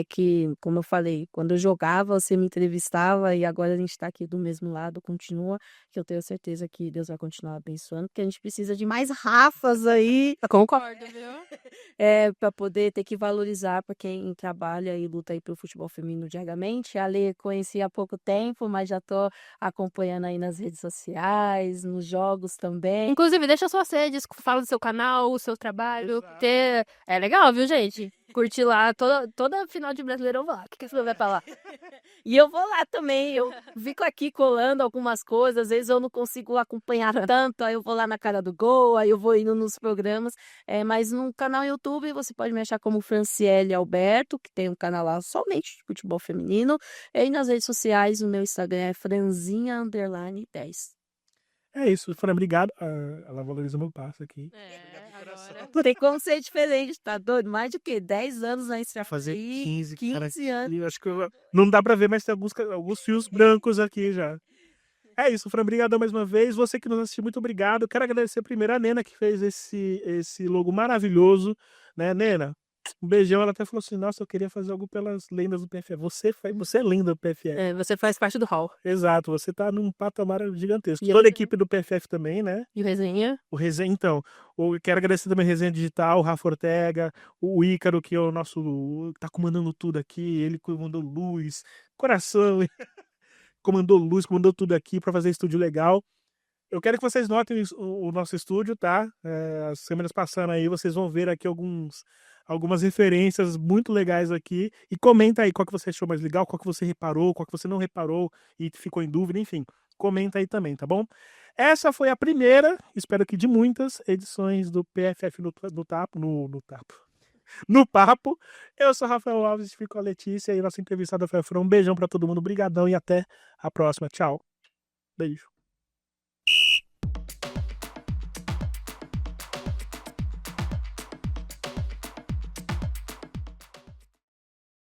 Que, como eu falei, quando eu jogava, você me entrevistava e agora a gente está aqui do mesmo lado, continua, que eu tenho certeza que Deus vai continuar abençoando, porque a gente precisa de mais Rafas aí. Concordo, viu? Para poder ter que valorizar para quem trabalha e luta aí pelo futebol feminino diariamente. A Lê conheci há pouco tempo, mas já tô acompanhando aí nas redes sociais, nos jogos também. Inclusive, deixa suas redes, fala do seu canal, o seu trabalho. Exato. É legal, viu, gente? Curtir lá, toda final de brasileiro eu vou lá. O que você vai falar? E eu vou lá também, eu fico aqui colando algumas coisas, às vezes eu não consigo acompanhar tanto, aí eu vou lá na cara do gol, aí eu vou indo nos programas, mas no canal YouTube você pode me achar como Franciele Alberto, que tem um canal lá somente de futebol feminino, e nas redes sociais o meu Instagram é franzinha_10. É isso, Fran, obrigado. Ela valoriza meu passo aqui. Agora. Não tem como ser diferente, tá doido? Mais de quê? 10 anos na Estrela. Fazer 15, cara. 15 anos. Eu acho que não dá pra ver, mas tem alguns fios brancos aqui já. É isso, Fran, obrigadão mais uma vez. Você que nos assistiu, muito obrigado. Quero agradecer primeiro a Nena, que fez esse logo maravilhoso, né, Nena? Um beijão. Ela até falou assim, nossa, eu queria fazer algo pelas lendas do PFF. Você é lenda do PFF. Você faz parte do hall. Exato, você tá num patamar gigantesco. E eu Toda a também. equipe do PFF também, né? E o resenha? O Resenha, então. Eu quero agradecer também a Resenha Digital, o Rafa Ortega, o Ícaro, que é o nosso. Tá comandando tudo aqui. Ele comandou luz, coração, comandou tudo aqui para fazer estúdio legal. Eu quero que vocês notem o nosso estúdio, tá? As semanas passando aí, vocês vão ver aqui algumas referências muito legais aqui. E comenta aí qual que você achou mais legal, qual que você reparou, qual que você não reparou e ficou em dúvida, enfim. Comenta aí também, tá bom? Essa foi a primeira, espero que de muitas edições do PFF no Papo. Eu sou Rafael Alves, fico com a Letícia e nossa entrevistada foi a Fran. Um beijão pra todo mundo, brigadão e até a próxima. Tchau. Beijo.